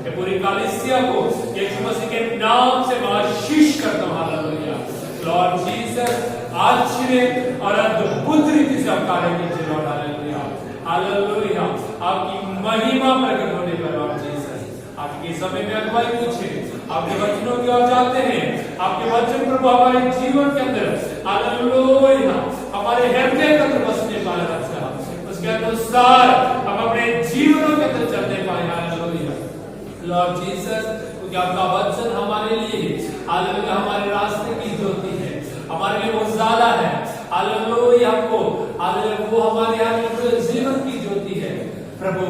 ये पूरी कलीसिया को यीशु मसीह के नाम से मैं आशीष करता हूँ। हालेलुया। लॉर्ड जीसस आश्चर्य और अद्भुत रीति से आप कार्य कीजिए लॉर्ड। Hallelujah hallelujah. आपकी महिमा प्रकट होने पर लॉर्ड जीसस आपके समय में अगुवाई पूछे, आपके वचनों की ओर जाते हैं। आपके वचन प्रभु हमारे जीवन के अंदर हालेलुया हमारे हृदय के अंदर बसने पाए रखा, उसके अनुसार हम अपने जीवनों के अंदर चलने पाए। हालेलुया लॉर्ड जीसस, क्योंकि आपका वचन हमारे लिए हालेलुया हमारे रास्ते की ज्योति है, हमारे लिए वो ज्यादा है। हालेलुया हमको हालेलुया वो हमारे हालेलुया जीवन की ज्योति है। प्रभु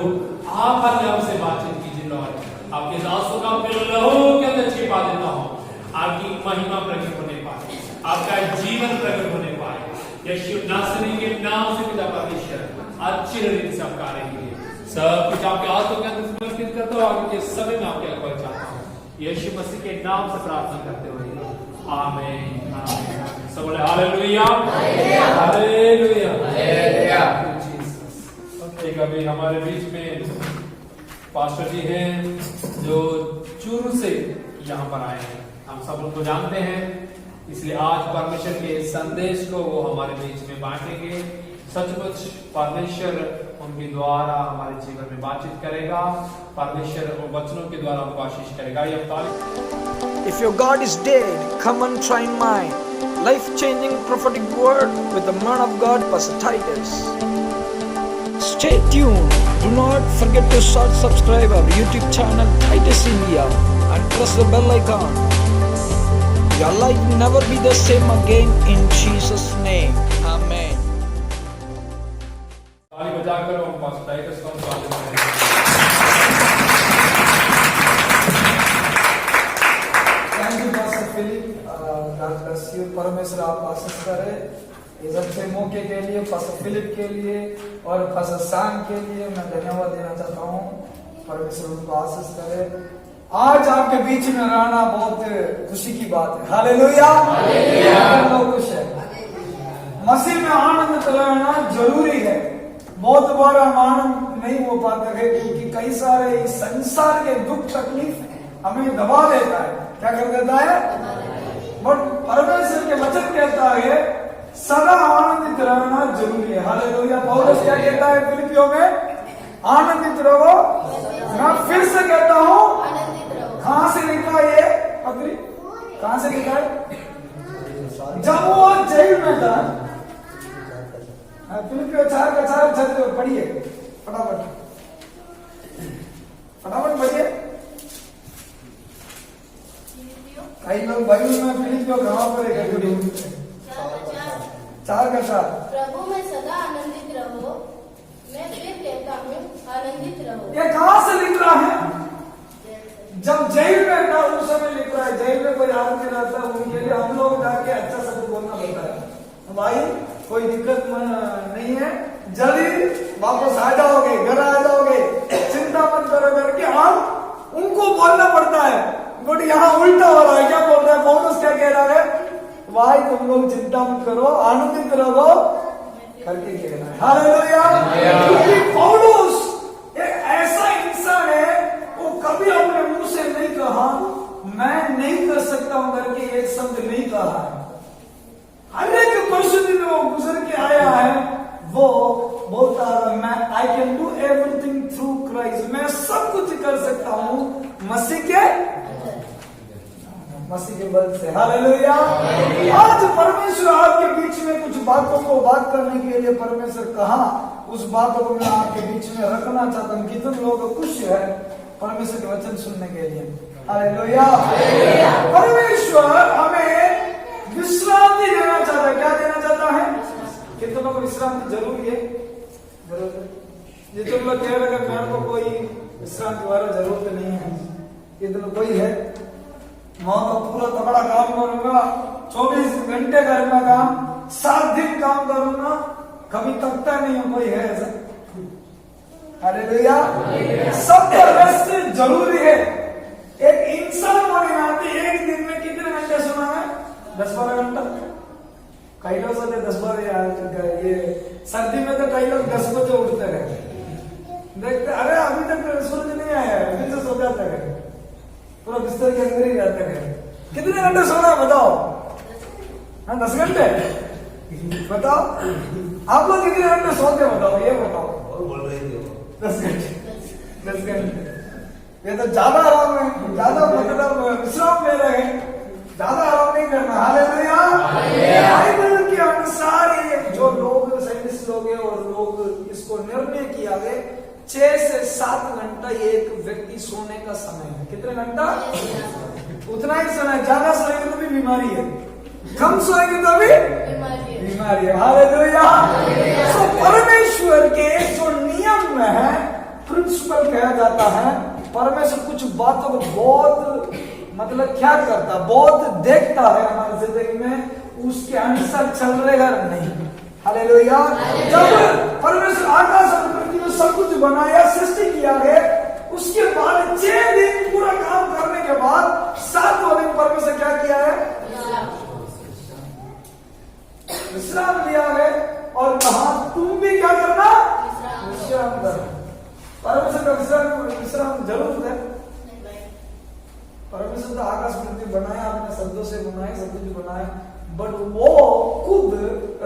आप हमसे बातचीत कीजिए लॉर्ड। आपके दासों का अपने लहू के अंदर छिपा देता हूँ, आपकी महिमा प्रकट होने पाए, आपका जीवन प्रकट होने पाए। यीशु नासरी के नाम से पिता परमेश्वर अच्छी रीति से आप कार्य कीजिए। सब कुछ आपके हाथों के अंदर समर्पित करता हूँ। आगे के समय में आपके अगुवाई चाहता हूँ, यीशु मसीह के नाम से प्रार्थना करते हुए आमीन आमीन। सब बोले हालेलुया हालेलुया हालेलुया। एक अभी हमारे बीच में पास्टर जी हैं जो चूरू से यहाँ पर आए हैं, हम सब उनको जानते हैं, इसलिए आज परमेश्वर के संदेश को वो हमारे बीच में बांटेंगे। सचमुच परमेश्वर उनके द्वारा हमारे जीवन में बातचीत करेगा, परमेश्वर वचनों के द्वारा हमको आशीष करेगा। ये If your God is dead, come and try mine. Life-changing prophetic word with the man of God, Pastor Titus. Stay tuned. Do not forget to subscribe our YouTube channel Titus India and press the bell icon. Your life will never be the same again in Jesus' name. Amen. ताली बजाकर हम pastor Titus को स्वागत करें। Thank you pastor Philip, God bless you. परमेश्वर आप आशीष करे। इस अच्छे मौके के लिए पास्टर फिलिप के लिए और पास्टर सैम के लिए मैं धन्यवाद देना चाहता हूँ। परमेश्वर उनको आशीष करे। आज आपके बीच में रहना बहुत खुशी की बात है। Hallelujah hallelujah. खुश है। मसीह में आनंद रहना जरूरी है। बहुत बार हम आनंद नहीं हो पाते हैं क्योंकि कई सारे इस संसार के दुख तकलीफ हमें दबा देता है। क्या कर देता है? बट परमेश्वर के वचन कहता है सदा आनंदित रहना जरूरी है। हालेलुया। पौलुस क्या कहता है फिलिपियों में? आनंदित रहो। मैं फिर से कहता हूँ, कहां से लिखा है ये पत्री? कहां से लिखा है? जब वो जेल में था, फिलिपियों 4:4 पढ़िए फटाफट फटाफट पढ़िए। कई लोग बाइबल में फिलिपियों कहां पर है? 4:4 प्रभु में सदा आनंदित रहो। मैं फिर कहता हूँ आनंदित रहो। ये कहां से लिख रहा है? जब जेल में था उस समय लिख रहा है। जेल में कोई आदमी रहता है, उनके लिए हम लोग जाके अच्छा शब्द बोलना पड़ता है। भाई कोई दिक्कत नहीं है, जल्दी वापस आ जाओगे, घर आ जाओगे, चिंता मत करो करके हम उनको बोलना पड़ता है। बट यहाँ उल्टा हो रहा है। क्या बोल रहा है पौलुस? क्या कह रहा है? भाई तुम लोग चिंता मत करो, आनंदित रहो करके कहना है। हालेलुया। क्योंकि पौलुस एक ऐसा इंसान है, वो कभी अपने मुंह से नहीं कहा मैं नहीं कर सकता हूं करके एक शब्द नहीं कहा है। अनेक परिस्थिति में वो गुजर के आया है। वो बोलता है मैं I can do everything through Christ. मैं सब कुछ कर सकता हूं मसीह के बल से। हालेलुया। आज परमेश्वर आपके बीच में कुछ बातों को बात करने के लिए परमेश्वर कहा, उस बातों को मैं आपके बीच में रखना चाहता हूँ। कितने लोग खुश है परमेश्वर के वचन सुनने के लिए? हालेलुया। परमेश्वर हमें विश्रांति देना चाहता है। क्या देना चाहता है? कितनों को विश्रांति जरूरी है? जरूरत है। ये तुम लोग कह रहे हैं मेरे को कोई विश्रांति वाला जरूरत नहीं है। कितनों कोई है? मैं तो पूरा तगड़ा काम करूंगा, 24 घंटे करूंगा काम, 7 दिन काम करूंगा, कभी थकता नहीं हूं। कोई है ऐसा? हालेलुया। सबका रेस्ट जरूरी है। एक इंसान होने नाते एक दिन में कितने घंटे सोना है? 10-12 घंटा। कई लोग सोते 10-12। ये सर्दी में तो कई लोग 10 बजे उठते हैं, देखते अरे अभी तक सूरज नहीं आया है, फिर से सो जाते हैं। इधर ही रहते हैं। कितने घंटे सोना है बताओ? हाँ 10 घंटे बताओ। आप लोग कितने घंटे सोते बताओ, ये बताओ। और बोल रही थी वो 10 घंटे 10 घंटे। ये तो ज्यादा आराम है, ज्यादा मतलब विश्राम ले रहे हैं, ज्यादा आराम नहीं करना। हालेलुया। बाइबल के अनुसार ये जो लोग साइंटिस्ट लोग हैं और लोग इसको निर्णय किया है 6 से 7 घंटा एक व्यक्ति सोने का समय है। कितने घंटा? उतना ही सोना है। ज्यादा सोएंगे तो भी बीमारी है, कम सोएंगे तो भी बीमारी है। हालेलुया। तो परमेश्वर के जो नियम में है, प्रिंसिपल कहा जाता है, परमेश्वर कुछ बातों को बहुत मतलब क्या करता, बहुत देखता है हमारी जिंदगी में, उसके अनुसार चल रहेगा नहीं। हालेलुया। जब परमेश्वर आकाश और पृथ्वी में सब कुछ बनाया, सृष्टि किया है, उसके बाद 6 दिन पूरा काम करने के बाद 7वां दिन परमेश्वर क्या किया है? विश्राम लिया है और कहा तुम भी क्या करना? विश्राम करना। परमेश्वर का विश्राम जरूर है। परमेश्वर तो आकाश पृथ्वी बनाया, अपने शब्दों से बनाया, सब कुछ बनाया, बट वो खुद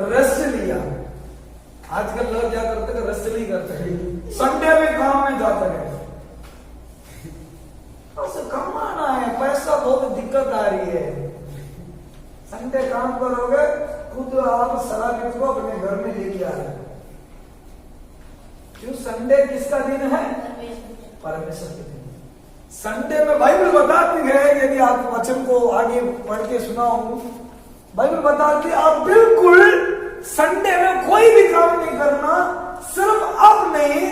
रेस्ट लिया। आजकल लोग क्या करते हैं? रेस्ट नहीं करते हैं, संडे में काम में जाते हैं। कमाना है, पैसा बहुत दिक्कत आ रही है। संडे काम करोगे, खुद आप सलाह को अपने घर में लेके आ रहे। क्यों? संडे किसका दिन है? परमेश्वर के दिन। संडे में बाइबल बताती है, यदि आप वचन को आगे पढ़ के सुनाऊं, बाइबल बताती है आप बिल्कुल संडे में कोई भी काम नहीं करना। सिर्फ आप नहीं,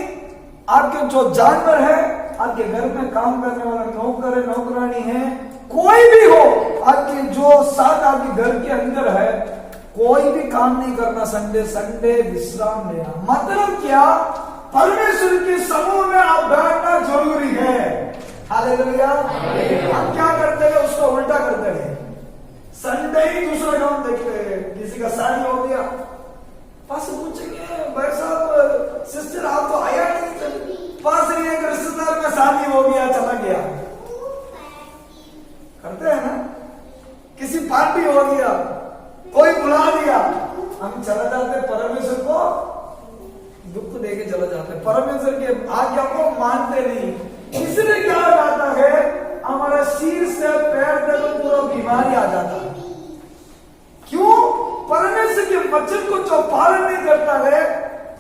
आपके जो जानवर है, आपके घर में काम करने वाला नौकर है, नौकरानी है, कोई भी हो, आपके जो साथ आपके घर के अंदर है, कोई भी काम नहीं करना संडे। संडे विश्राम लेना। मतलब क्या? परमेश्वर के समूह में आप बैठना जरूरी है। हालेलुया। हम क्या करते हैं? उसको उल्टा करते हैं। संडे ही दूसरा काम देखते हैं। किसी का शादी हो गया, पास पूछेंगे भाई साहब सिस्टर आप तो आया नहीं, पास नहीं है, रिश्तेदार में शादी हो गया, चला गया, करते हैं ना। किसी पार्टी हो गया, कोई बुला दिया, हम चला जाते। परमेश्वर को दुख देके चला जाते हैं, परमेश्वर के आज्ञा को मानते नहीं। इसलिए क्या हो जाता है? हमारा सिर से पैर तक पूरा बीमारी आ जाता है। क्यों? परमेश्वर के वचन को जो पालन नहीं करता है,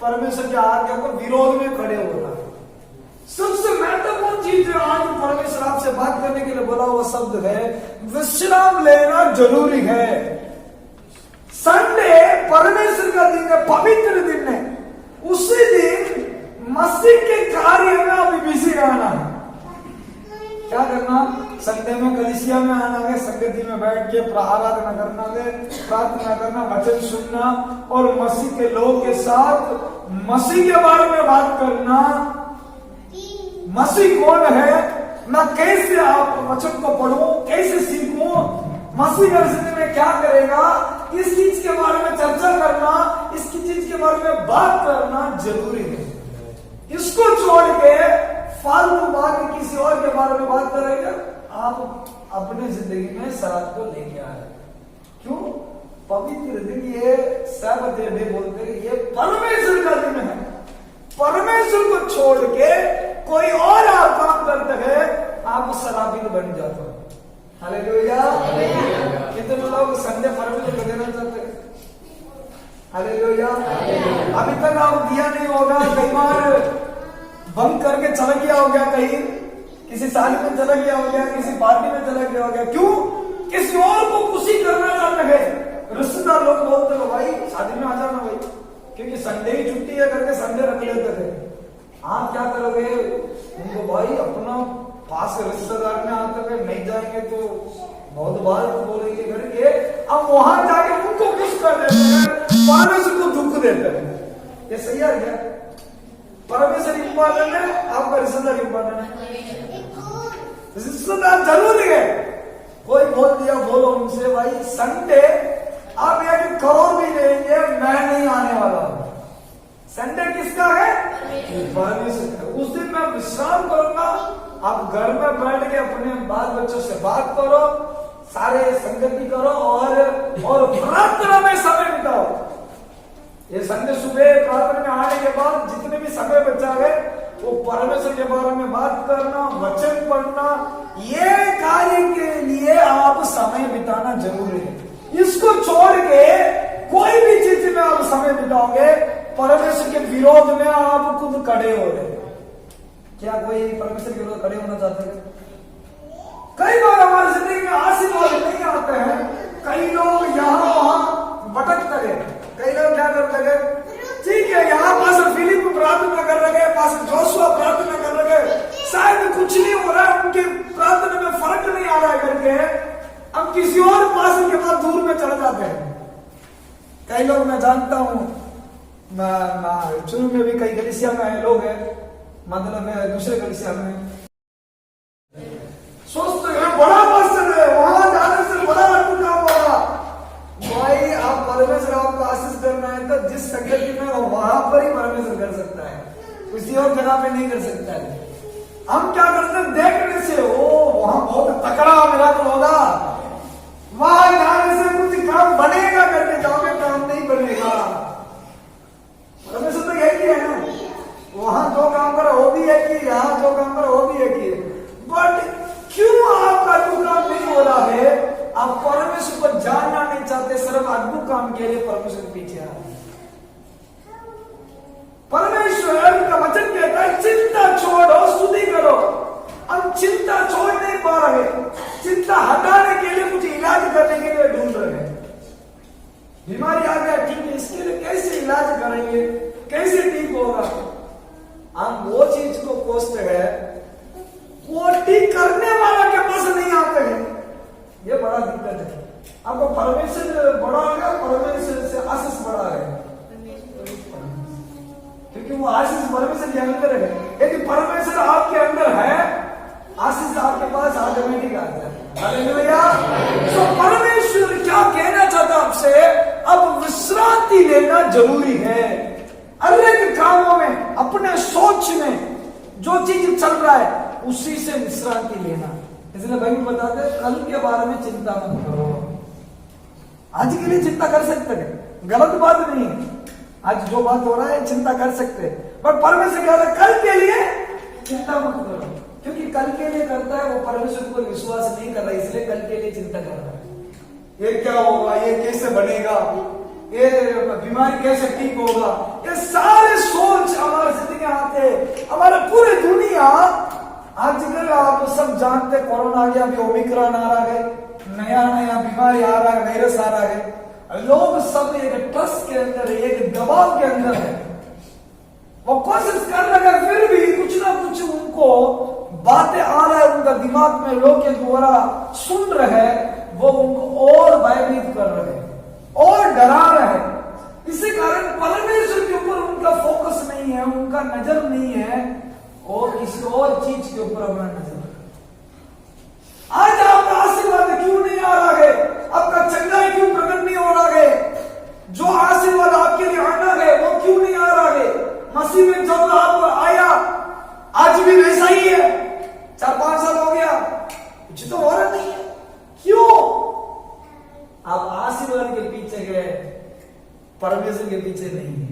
परमेश्वर के आज्ञा को विरोध में खड़े होता है। सबसे महत्वपूर्ण चीज जो आज परमेश्वर आपसे बात करने के लिए बोला हुआ शब्द है, विश्राम लेना जरूरी है। संडे परमेश्वर का दिन है, पवित्र दिन है। उसी दिन मसीह के कार्य में अभी बिजी रहना है। क्या करना? संडे में कलीसिया में आना है, संगति में बैठ के आराधना करना है, प्रार्थना करना, वचन सुनना और मसीह के लोगों के साथ मसीह के बारे में बात करना। मसीह कौन है, मैं कैसे आप वचन को पढ़ूं, कैसे सीखूं, मसीह मेरे जिंदगी में क्या करेगा, इस चीज के बारे में चर्चा करना, इसकी चीज के बारे में बात करना जरूरी है। इसको छोड़ के फालतू बात किसी और के बारे में बात करेगा, आप अपने जिंदगी में शराब को लेके आ रहे। क्यों? पवित्र दिन, ये सैबत डे बोलते हैं, ये परमेश्वर का दिन है। परमेश्वर को छोड़ के कोई और आप काम करते हैं, आप शराबी बन जाते हो। हालेलुया। कितने लोग संडे परमेश्वर को देना चाहते हैं? हालेलुया। अभी तक आप दिया नहीं होगा, कई बार बंद करके चला गया हो गया, कहीं किसी शादी में चला गया हो गया, किसी पार्टी में चला गया हो गया। क्यों? किसी और को खुशी करना चाहते हैं। रिश्तेदार लोग बोलते हैं भाई शादी में आ जाना भाई, क्योंकि संडे ही छुट्टी है करके संडे रख लेते थे। आप क्या करोगे? उनको भाई अपना पास रिश्तेदार में आते हुए नहीं जाएंगे तो बहुत बार बोलेंगे करके, अब वहां जाके उनको खुश कर देते हैं, परमेश्वर को दुख देते हैं। ये सही है क्या? परमेश्वर इंपॉर्टेंट है, आपका रिश्तेदार इंपॉर्टेंट है? रिश्तेदार जरूरी है। कोई बोल दिया, बोलो उनसे भाई संडे आप 1 करोड़ भी देंगे, मैं नहीं आने वाला हूं। संडे किसका है? परमेश्वर का। उस दिन मैं विश्राम करूंगा, आप घर में बैठ के अपने बाल बच्चों से बात करो, सारे संगति करो और प्रार्थना में समय बिताओ। ये संडे सुबह प्रार्थना में आने के बाद जितने भी समय बचा है वो परमेश्वर के बारे में बात करना, वचन पढ़ना, ये कार्य के लिए आप समय बिताना जरूरी है। इसको छोड़ के कोई भी चीज में आप समय बिताओगे, परमेश्वर के विरोध में आप खुद खड़े हो रहे। क्या कोई परमेश्वर के विरोध खड़े होना चाहते हैं? कई बार हमारी जिंदगी में आशीर्वाद नहीं आते हैं, कई लोग यहाँ वहां भटकते हैं। कई लोग क्या करते हैं, ठीक है यहाँ पास फिलिप प्रार्थना कर रहे, पास जोशुआ प्रार्थना कर रहे, शायद कुछ नहीं हो रहा है, उनके प्रार्थना में फर्क नहीं आ रहा है करके हम किसी और पास के बाद दूर में चले जाते हैं। कई लोग मैं जानता हूं, शुरू में भी कई कलीसिया में लोग हैं, मतलब दूसरे कलीसिया में सोचते हैं बड़ा पर्सन है, वहां जाने से बड़ा काम होगा। भाई आप परमेश्वर आपको आशीष करना है तो जिस संगति में हो वहां पर ही परमेश्वर कर सकता है, किसी और जगह पे नहीं कर सकता है। हम क्या करते हैं, देखने से ओ वहां बहुत तकड़ा मेरा तो होगा, वहां जाने से कुछ काम बनेगा करके जाओगे, काम नहीं बनेगा। परमेश्वर तो यही है ना, वहां जो काम करो वो भी है कि यहाँ जो काम करो वो भी है कि, बट क्यों आपका जो काम नहीं हो रहा है? आप परमेश्वर को जानना नहीं चाहते, सिर्फ अद्भुत काम के लिए परमेश्वर के पीछे आ रहे। परमेश्वर का वचन कहता है चिंता छोड़ो, स्तुति करो। हम चिंता छोड़ नहीं पा रहे, चिंता हटाने के लिए कुछ इलाज करने के लिए ढूंढ रहे हैं। बीमारी आ गया, ठीक है, इसके लिए कैसे इलाज करेंगे, कैसे ठीक होगा? हम वो चीज को कोसते हैं, वो ठीक करने वाला के पास नहीं आते हैं। ये बड़ा दिक्कत है। आपको परमेश्वर बड़ा है, परमेश्वर से आशीष बड़ा है, क्योंकि वो आशीष परमेश्वर के अंदर है। यदि परमेश्वर आपके अंदर है, आशीष आपके पास ऑटोमेटिक आता है। हालेलुया। तो परमेश्वर क्या कहना चाहता आपसे, अब विश्रांति लेना जरूरी है। हर एक कामों में, अपने सोच में जो चीज चल रहा है उसी से विश्रांति लेना। इसलिए बाइबल बताते हैं कल के बारे में चिंता मत करो। आज के लिए चिंता कर सकते हैं, गलत बात नहीं है, आज जो बात हो रहा है चिंता कर सकते हैं, पर परमेश्वर कह रहा है कल के लिए चिंता मत करो, क्योंकि कल के लिए करता है वो परमेश्वर को विश्वास नहीं कर रहा, इसलिए कल के लिए चिंता कर रहा है। ये क्या होगा, ये कैसे बनेगा, ये बीमारी कैसे ठीक होगा, ये सारे सोच हमारे जिंदगी आते हैं। हमारे पूरी दुनिया आजकल आप सब जानते, कोरोना आ गया, अभी ओमिक्रॉन आ रहा है, नया नया बीमारी आ रहा है, वायरस आ रहा है। लोग सब एक ट्रस्ट के अंदर, एक दबाव के अंदर है। वो कोशिश कर रहे हैं, फिर भी कुछ ना कुछ उनको बातें आ रहा है उनका दिमाग में, लोग के द्वारा सुन रहे हैं, वो उनको और भयभीत कर रहे हैं और डरा रहे हैं। इसी कारण परमेश्वर के ऊपर उनका फोकस नहीं है, उनका नजर नहीं है, और किसी और चीज के ऊपर अपना नजर। आज आपका आशीर्वाद क्यों नहीं आ रहा है, आपका चंगाई क्यों प्रकट नहीं हो रहा है, जो आशीर्वाद आपके लिए आना है वो क्यों नहीं आ रहा है? मसीह में जब आप आया, आज भी वैसा ही है, 4-5 साल हो गया, कुछ तो हो रहा नहीं है। क्यों? आप आशीर्वाद के पीछे गए, परमेश्वर के पीछे नहीं है।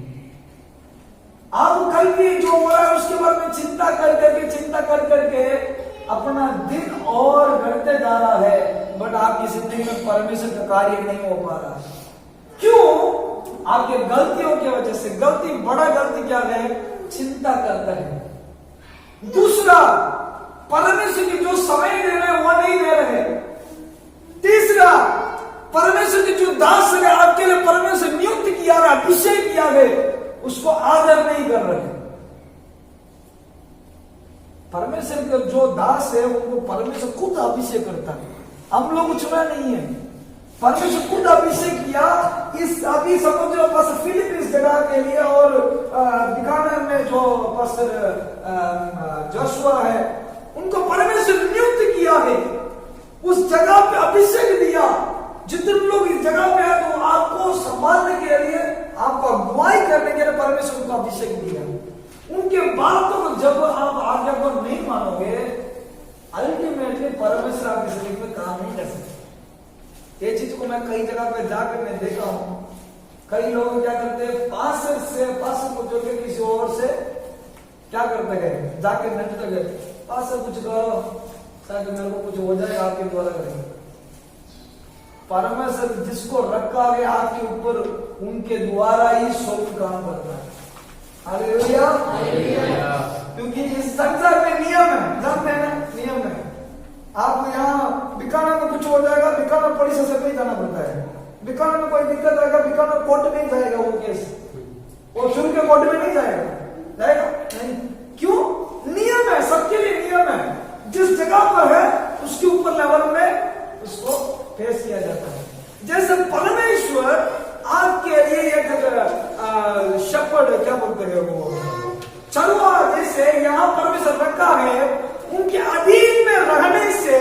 आप कल की जो हो रहा है उसके बारे में चिंता कर करके अपना दिन और बढ़ते जा रहा है, बट आपकी जिंदगी में परमेश्वर का कार्य नहीं हो पा रहा है। क्यों? आपके गलतियों की वजह से। गलती, बड़ा गलती क्या है? चिंता करता है। दूसरा, परमेश्वर की जो समय दे रहे हैं वो नहीं दे रहे। तीसरा, परमेश्वर के जो दास है, आपके लिए परमेश्वर नियुक्त किया है, अभिषेक किया है, उसको आदर नहीं कर रहे। परमेश्वर का जो दास है उनको परमेश्वर खुद अभिषेक करता है, हम लोग चुना नहीं है, परमेश्वर खुद अभिषेक किया। इस अभी समझो बस फिलिप इस जगह के लिए, और बिकानेर में जो पास्टर जोशुआ है उनको परमेश्वर नियुक्त किया है, उस जगह पे अभिषेक दिया। जितने लोग इस जगह पे है तो आपको संभालने के लिए, आपको अगुवाई करने के लिए परमेश्वर को अभिषेक दिया। उनके बातों को जब आप आज्ञा को नहीं मानोगे मैं कई जगह पे जाकर मैं देखा हूं, कई लोग क्या करते हैं, पास्टर को जो के किसी और से क्या करते गए, जाके नटते गए, पास्टर कुछ करो, शायद मेरे को कुछ हो जाए, आपके द्वारा करेंगे। परमेश्वर जिसको रखा है आपके ऊपर, उनके द्वारा ही स्वर्ग काम करता है। हालेलुया। क्योंकि इस संसार में नियम है, जानते हैं ना, नियम है। आपको यहाँ बीकानेर में कुछ हो जाएगा, बीकानेर पुलिस से भी जाना पड़ता है। बीकानेर में कोई दिक्कत आएगा, बीकानेर कोर्ट में जाएगा वो केस, वो शुरू के कोर्ट में नहीं जाएगा नहीं। क्यों? नियम है, सबके लिए नियम है। जिस जगह पर है उसके ऊपर लेवल में उसको फेस किया जाता है। जैसे परमेश्वर आपके लिए एक शपड़ क्या बोलते हैं वो चरवा, जैसे यहाँ परमेश्वर रखा है, उनके अधीन में रहने से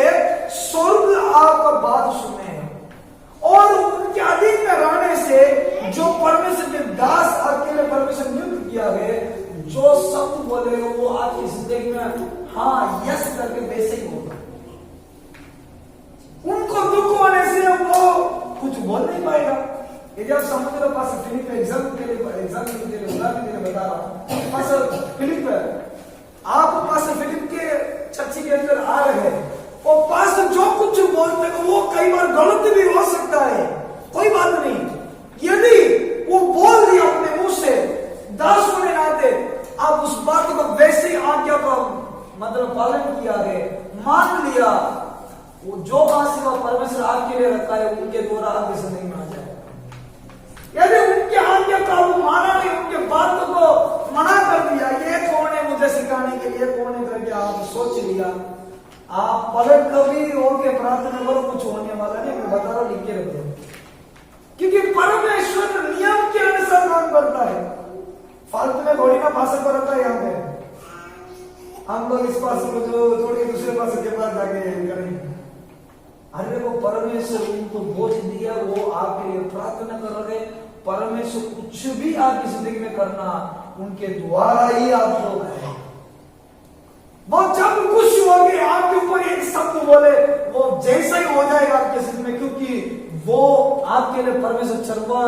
स्वर्ग आपका बात सुने, और उनके अधीन में रहने से जो परमेश्वर के दास आपके लिए परमेश्वर नियुक्त किया है, जो शब्द बोलेगा वो आपकी जिंदगी में हाँ यस करके वैसे ही होगा। उनको दुख होने से वो कुछ बोल नहीं पाएगा। यदि आप समुद्र पास फिलिप एग्जाम के लिए उदाहरण के लिए बता रहा हूँ, पास फिलिप आप पास फिलिप के चर्ची के अंदर आ रहे हैं, और पास जो कुछ बोलते हैं वो कई बार गलत भी हो सकता है, कोई बात नहीं। यदि वो बोल दिया अपने मुंह से, दास होने नाते आप उस बात को वैसे ही आज्ञा का मतलब पालन किया है, मान लिया, वो जो आशीर्वाद परमेश्वर आपके लिए रखा है उनके द्वारा आपकी जिंदगी में आ जाए। यदि उनके आज्ञा का वो माना नहीं, उनके बातों को मना कर दिया, ये कौन है मुझे सिखाने के लिए, कौन है करके आप सोच लिया, आप पलट कभी होके प्रार्थना करो, कुछ होने वाला नहीं। मैं बता रहा हूं, लिख के रखो, क्योंकि परमेश्वर नियम के अनुसार काम करता है। फालतू में घोड़ी का भाषण पर रखा है। यहाँ पे हम लोग इस पास को जो थोड़ी दूसरे पास के पास जाके करेंगे। अरे वो परमेश्वर उनको बोझ दिया, वो आपके लिए प्रार्थना कर रहे। परमेश्वर कुछ भी आपकी जिंदगी में करना उनके द्वारा ही आपको है। वो जब खुश होंगे आपके ऊपर एक शब्द बोले, वो जैसा ही हो जाएगा आपके जिंदगी में, क्योंकि वो आपके लिए परमेश्वर चरवा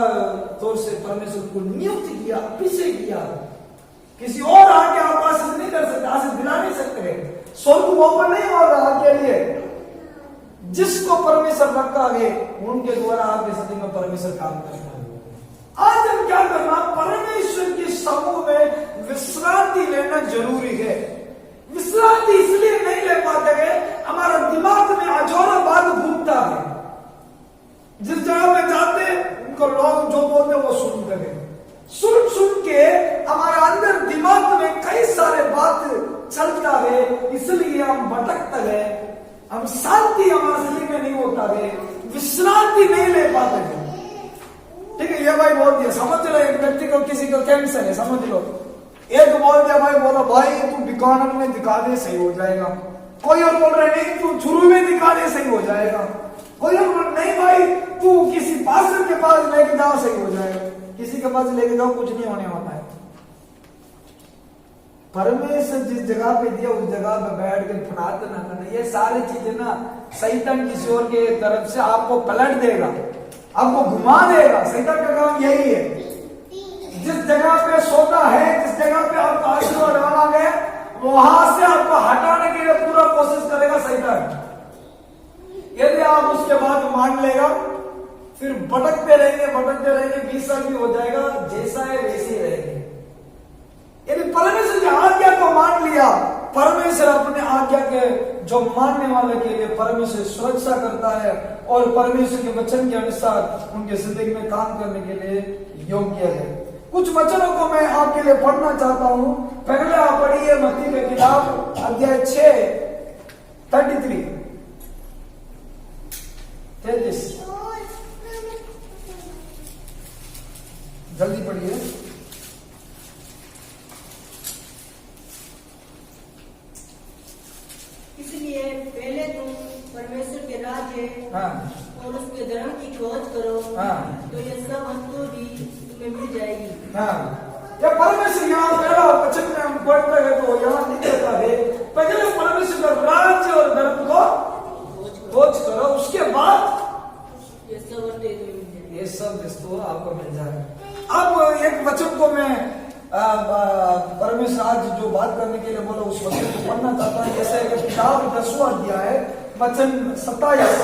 तौर से परमेश्वर को नियुक्त किया, अभिषेक किया। किसी और आके आप आशीष नहीं कर सकते, आशीष दिला नहीं सकते। स्वर्ग ओपन नहीं होगा आपके लिए। जिसको परमेश्वर रखा है उनके द्वारा आपके जिंदगी में परमेश्वर काम करता है। आज हम क्या करना, परमेश्वर के समूह में विश्रांति लेना जरूरी है। विश्रांति इसलिए नहीं ले पाते हैं, हमारा दिमाग में अजोरा बात घूमता है। जिस जगह पे जाते उनको लोग जो बोलते वो सुनते हैं, सुन सुन के हमारे अंदर दिमाग में कई सारे बात चलता है, इसलिए हम भटकते हैं, हम शांति हमारे जिंदगी में नहीं होता है, विश्रांति नहीं ले पाते हैं। ठीक है, ये भाई बोल दिया, समझ लो, एक व्यक्ति को किसी को कैंसर है, समझ लो, एक बोल दिया भाई, बोला भाई तू बीकानेर में दिखा दे सही हो जाएगा। कोई और बोल रहे नहीं तू शुरू में दिखा दे सही हो जाएगा। कोई और बोल नहीं भाई तू किसी पास्टर के पास लेके जाओ सही हो जाएगा। किसी के पास लेके जाओ कुछ नहीं होने वाला है। परमेश्वर जिस जगह पे दिया उस जगह पे बैठ के प्रार्थना करना, ये सारी चीजें ना शैतान किसी और के तरफ से आपको पलट देगा, आपको घुमा देगा। शैतान का काम यही है, जिस जगह पे सोता है, जिस जगह पे आपको आशीर्वाद डाला गया, वहां से आपको हटाने के लिए पूरा कोशिश करेगा शैतान। यदि आप उसके बाद मान लेगा, फिर भटकते रहेंगे 20 साल भी हो जाएगा, जैसा है वैसे ही रहेंगे। यदि परमेश्वर की आज्ञा को मान लिया, परमेश्वर अपने आज्ञा के जो मानने वाले के लिए परमेश्वर सुरक्षा करता है और परमेश्वर के वचन के अनुसार उनके जिंदगी में काम करने के लिए योग्य है। कुछ वचनों को मैं आपके लिए पढ़ना चाहता हूं। पहले आप पढ़िए मत्ती की किताब अध्याय 6:33 जल्दी पढ़िए। इसलिए पहले तुम परमेश्वर के राज्य और उसके धर्म की खोज करो, तो ये सब वस्तु भी तुम्हें मिल जाएगी। ये परमेश्वर यहाँ पहला वचन में हम पढ़ते हैं तो यहाँ लिखा है पहले परमेश्वर का राज्य और धर्म को खोज करो, उसके बाद ये सब ये सब वस्तु आपको मिल जाएगा। अब एक वचन को मैं परमेश्वर आज जो बात करने के लिए बोला उस वचन को पढ़ना चाहता हूं। जैसे कि किताब 10वां अध्याय वचन 27,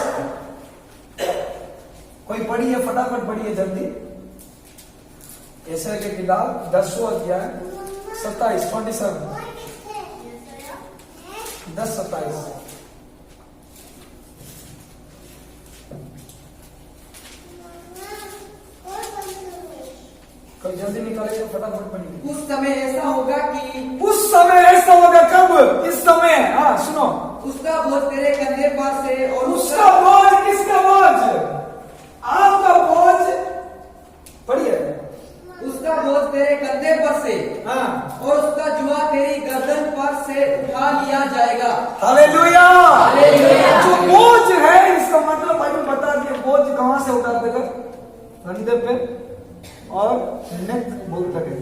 कोई पढ़िए, फटाफट पढ़िए जल्दी। ऐसे की किताब 10वां अध्याय 27 27 10:27। कोई जल्दी निकालेगा, फटाफट पढ़िए। उस समय ऐसा होगा कि उस समय ऐसा होगा, कब? इस समय। हाँ सुनो, उसका बोझ तेरे कंधे पर से और उसका बोझ, किसका बोझ? आपका बोझ। पढ़िए। उसका बोझ तेरे कंधे पर से हाँ, और उसका जुआ तेरी गर्दन पर से उठा लिया जाएगा। हालेलुया। हालेलुया। जो बोझ है, इसका मतलब बाइबल बता दिया, बोझ कहां से उठाते हैं? कंधे पे और नेक बोलते हैं।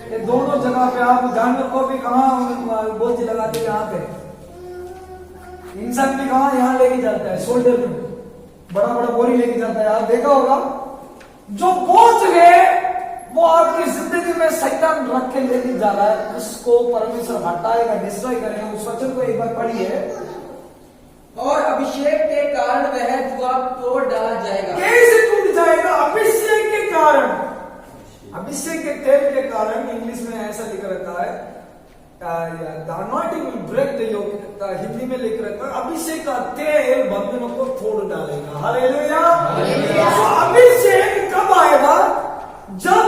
ये दोनों जगह पे आप जानवर को भी कहां बोझ लगाते हैं? यहाँ पे। इंसान भी कहां? यहाँ लेके जाता है, शोल्डर पे बड़ा बड़ा बोरी लेके जाता है। आप देखा होगा, जो बोझ है वो आपकी जिंदगी में शैतान रख के लेके जा रहा है, उसको परमेश्वर हटाएगा, डिस्ट्रॉय करेगा। उस वचन को एक बार पढ़िए। और अभिषेक के कारण वह जुआ तोड़ डाला जाएगा। कैसे टूट जाएगा? अभिषेक के कारण, अभिषेक के तेल के कारण। इंग्लिश में ऐसा लिख रखा है, the anointing will break the yoke. Hindi में लिख रखा है, अभिषेक का तेल बंधनों को तोड़ डालेगा। हालेलुया। तो अभिषेक कब आएगा? जब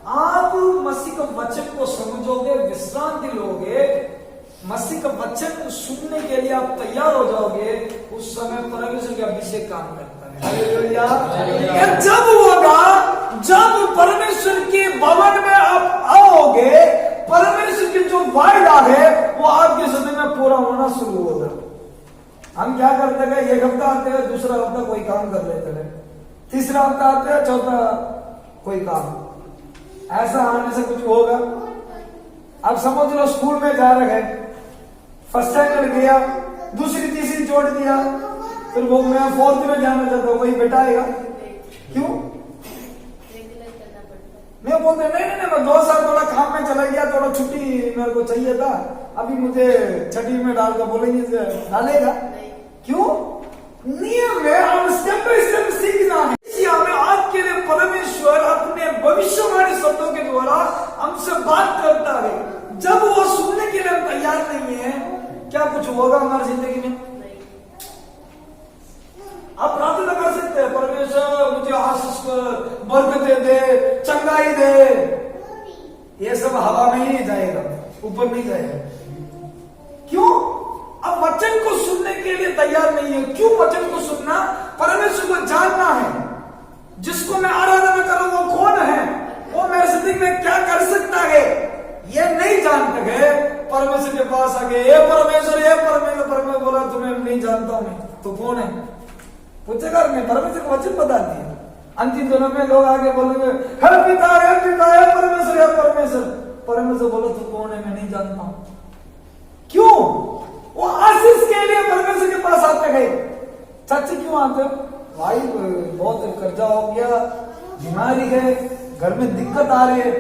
आप मसीह के वचन को समझोगे, विश्रांति लोगे, मसीह का वचन सुनने के लिए आप तैयार हो जाओगे, उस समय परमेश्वर के अभिषेक काम करता है। हालेलुया। जब होगा जब परमेश्वर के भवन में आप आओगे, परमेश्वर की जो वायदा है वो आपके समय में पूरा होना शुरू होगा। हम क्या करते हैं? एक हफ्ता आते हैं, दूसरा हफ्ता कोई काम कर लेते हैं, तीसरा हफ्ता आते हैं, चौथा कोई काम। ऐसा आने से कुछ होगा? अब समझ लो, स्कूल में जा रहे हैं, फर्स्ट स्टैंडर्ड गया, दूसरी तीसरी छोड़ दिया, फिर वो मैं 4th में जाना चाहता हूँ, वही बैठाएगा। क्यों? मैं बोलते नहीं, मैं 2 साल थोड़ा काम में चला गया, थोड़ा छुट्टी मेरे को चाहिए था, अभी मुझे 6ठी में डाल कर बोलेंगे, डालेगा? क्यों? नियम है, हम स्टेप बाय स्टेप सीखना है। हमें आज के लिए परमेश्वर अपने भविष्यवाणी शब्दों के द्वारा हमसे बात करता है। जब वो सुनने के लिए हम तैयार नहीं है, क्या कुछ होगा हमारी जिंदगी में? आप प्रार्थना कर सकते हैं, परमेश्वर मुझे आशीष बरकतें दे, चंगाई दे। ये सब हवा में ही जाएगा, ऊपर नहीं जाएगा। क्यों? अब वचन को सुनने के लिए तैयार नहीं है। क्यों वचन को सुनना? परमेश्वर को जानना है। जिसको मैं आराधना करूं वो कौन है, वो मेरे जिंदगी में क्या कर सकता है, ये नहीं जानते गए, परमेश्वर के पास आ गए, ये परमेश्वर, ये परमेश्वर। परमेश्वर बोला तुम्हें नहीं जानता हूं मैं, तो कौन है? पूछेगा नहीं, परमेश्वर को वचन बता दिया। अंतिम दिनों में लोग आगे बोलेंगे, हे पिता, हे पिता, हे परमेश्वर, हे परमेश्वर। परमेश्वर बोलो तो कौन है? मैं नहीं जानता हूं। क्यों? वो आशीष के लिए परमेश्वर के पास आते गए। सच क्यों आते? भाई बहुत कर्जा हो गया, बीमारी है, घर में दिक्कत आ रही है,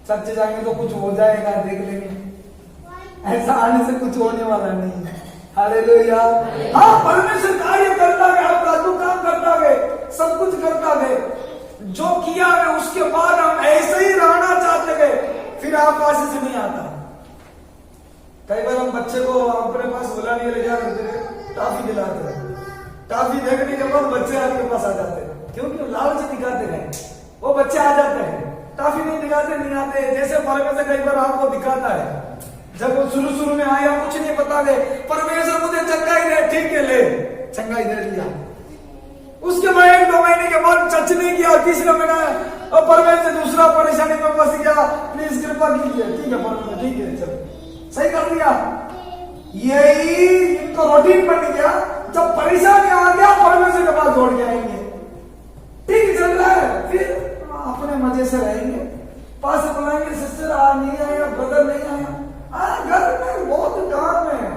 चर्च जाएंगे तो कुछ हो जाएगा, देख लेंगे। ऐसा आने से कुछ होने वाला नहीं है। हालेलुया। हाँ, परमेश्वर कार्य करता है, आपका दुख काम करता है, सब कुछ करता है। जो किया है उसके बाद हम ऐसे ही रहना चाहते हैं, फिर आप आशीष नहीं आता। कई बार हम बच्चे को अपने पास बुलाने के लिए क्या करते हैं? टॉफी दिलाते हैं। टॉफी देखने के बाद बच्चे आपके पास आ जाते हैं, क्योंकि लालच दिखाते हैं, वो बच्चे आ जाते हैं। टॉफी नहीं दिखाते, नहीं आते। जैसे परमेश्वर कई बार आपको दिखाता है, जब वो शुरू में आया, कुछ नहीं पता दे, परमेश्वर मुझे चंगाई दे, ठीक है, ले चंगाई दे दिया। उसके बाद 1-2 महीने के बाद चर्च नहीं किया, तीसरा महीना और परमेश्वर दूसरा परेशानी में फंस गया, प्लीज कृपा कीजिए। ठीक है परमेश्वर, ठीक है, चलो सही कर दिया। यही इनको रूटीन बन गया। जब परेशानी आ गया, परमेश्वर के पास दौड़ के आएंगे, ठीक चल रहा है, फिर अपने मजे से रहेंगे। पास बुलाएंगे, सिस्टर आ नहीं आया, ब्रदर नहीं आया, घर में बहुत काम है,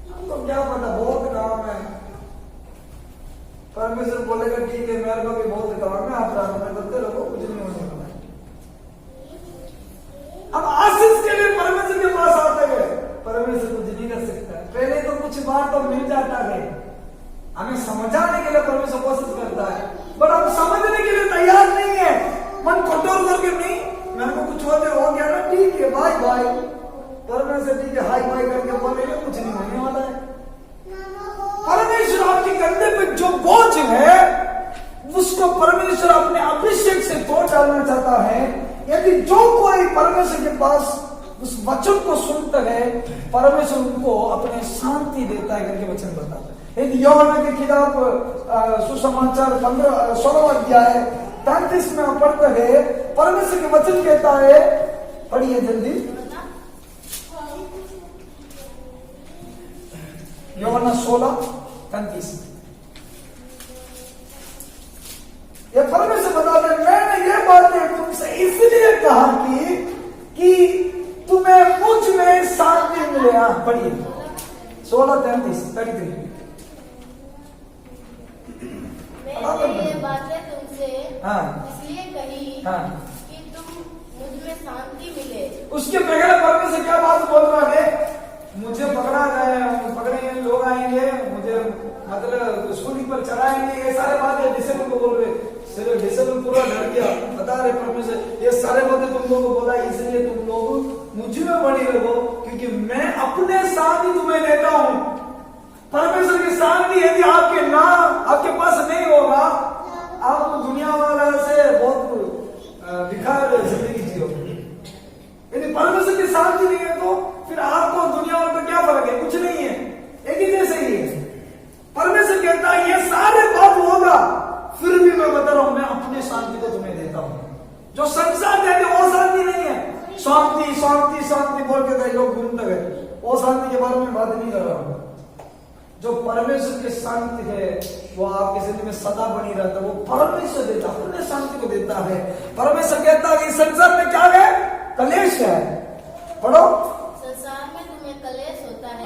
हमको क्या पता, बहुत काम है। परमेश्वर बोलेगा ठीक है, मैं नहीं कर सकता। पहले तो कुछ बार तो मिल जाता है, हमें समझाने के लिए परमेश्वर कोशिश करता है, पर हम समझने के लिए तैयार नहीं है। मन कठोर करके नहीं, मेरे को कुछ हो गया ना, ठीक है बाय बाय, परमेश्वर ठीक है हाई बाय करके बोलेंगे, कुछ नहीं होने वाला है। परमेश्वर आपके कंधे पे जो बोझ है उसको परमेश्वर अपने अभिषेक से तोड़ डालना चाहता है। यदि जो कोई परमेश्वर के पास उस वचन को सुनता है, परमेश्वर उनको अपने शांति देता है करके वचन बताता है। यदि यूहन्ना की किताब सुसमाचार 16 अध्याय 33 में हम पढ़ते हैं, परमेश्वर के वचन कहता है, पढ़िए जल्दी, यूहन्ना 16:33। ये परमेश्वर बताता है, मैंने ये बातें तुमसे इसलिए कहा कि तुम्हें मुझ में शांति मिले। पढ़िए 16:33। मैंने ये बातें तुमसे इसलिए कही कि तुम मुझ में शांति मिले। उसके बगैर परमेश्वर क्या बात बोल रहा है? मुझे पकड़ेंगे लोग आएंगे, मुझे मतलब सूली पर चढ़ाएंगे, ये सारे बातें डिसेबल को बोल रहे, सिर्फ डिसेबल पूरा डर गया, बता रहे परमेश्वर ये सारे बातें तुम लोगों को बोला, इसलिए तुम लोग मुझ में बने रहो, क्योंकि मैं अपने शांति तुम्हें देता हूं। परमेश्वर की शांति यदि आपके पास नहीं होगा, आप तो दुनिया वाला से बहुत बेकार जिंदगी जियोगे। यदि परमेश्वर की शांति नहीं है तो फिर आपको दुनिया वालों का क्या फर्क है? कुछ नहीं है, एक ही जैसे ही है। परमेश्वर कहता है ये सारे बात होगा, फिर भी मैं बता रहा हूं, मैं अपने शांति को तुम्हें देता हूं। जो संसार देते वो शांति नहीं है। शांति शांति शांति बोल के लोग घूमते गए, वो शांति के बारे में बात नहीं कर रहा हूं। जो परमेश्वर की शांति है वो आपकी जिंदगी में सदा बनी रहता है, वो परमेश्वर देता है, अपने शांति को देता है। परमेश्वर कहता है कि संसार में क्या है? कलेश है। पढ़ो, संसार में तुम्हें कलेश होता है,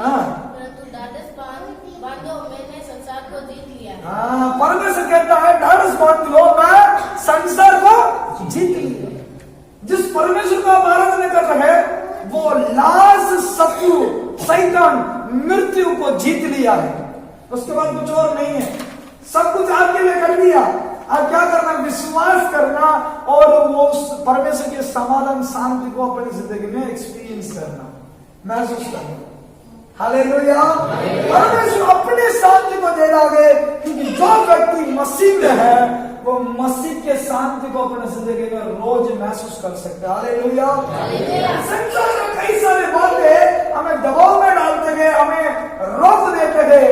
परंतु ढाढ़स बांधो, मैंने संसार को जीत लिया है। परमेश्वर कहता है ढाढ़स बांध लो, मैं संसार को जीत लिया। जिस परमेश्वर को आप आराधना कर रहे हैं वो लाश शत्रु शैतान मृत्यु को जीत लिया है, उसके बाद कुछ और नहीं है। सब कुछ आपके लिए कर दिया, आप क्या करना? विश्वास करना और वो परमेश्वर के समाधान शांति को अपनी जिंदगी में एक्सपीरियंस करना, महसूस करना। हालेलुया। परमेश्वर अपने शांति को दे रहा, क्योंकि जो व्यक्ति मसीह में है वो मसीह के शांति को अपने जिंदगी में रोज महसूस कर सकते हैं। हालेलुया। संसार में कई सारे बातें हमें दबाव में डालते गए, हमें रोक देते गए,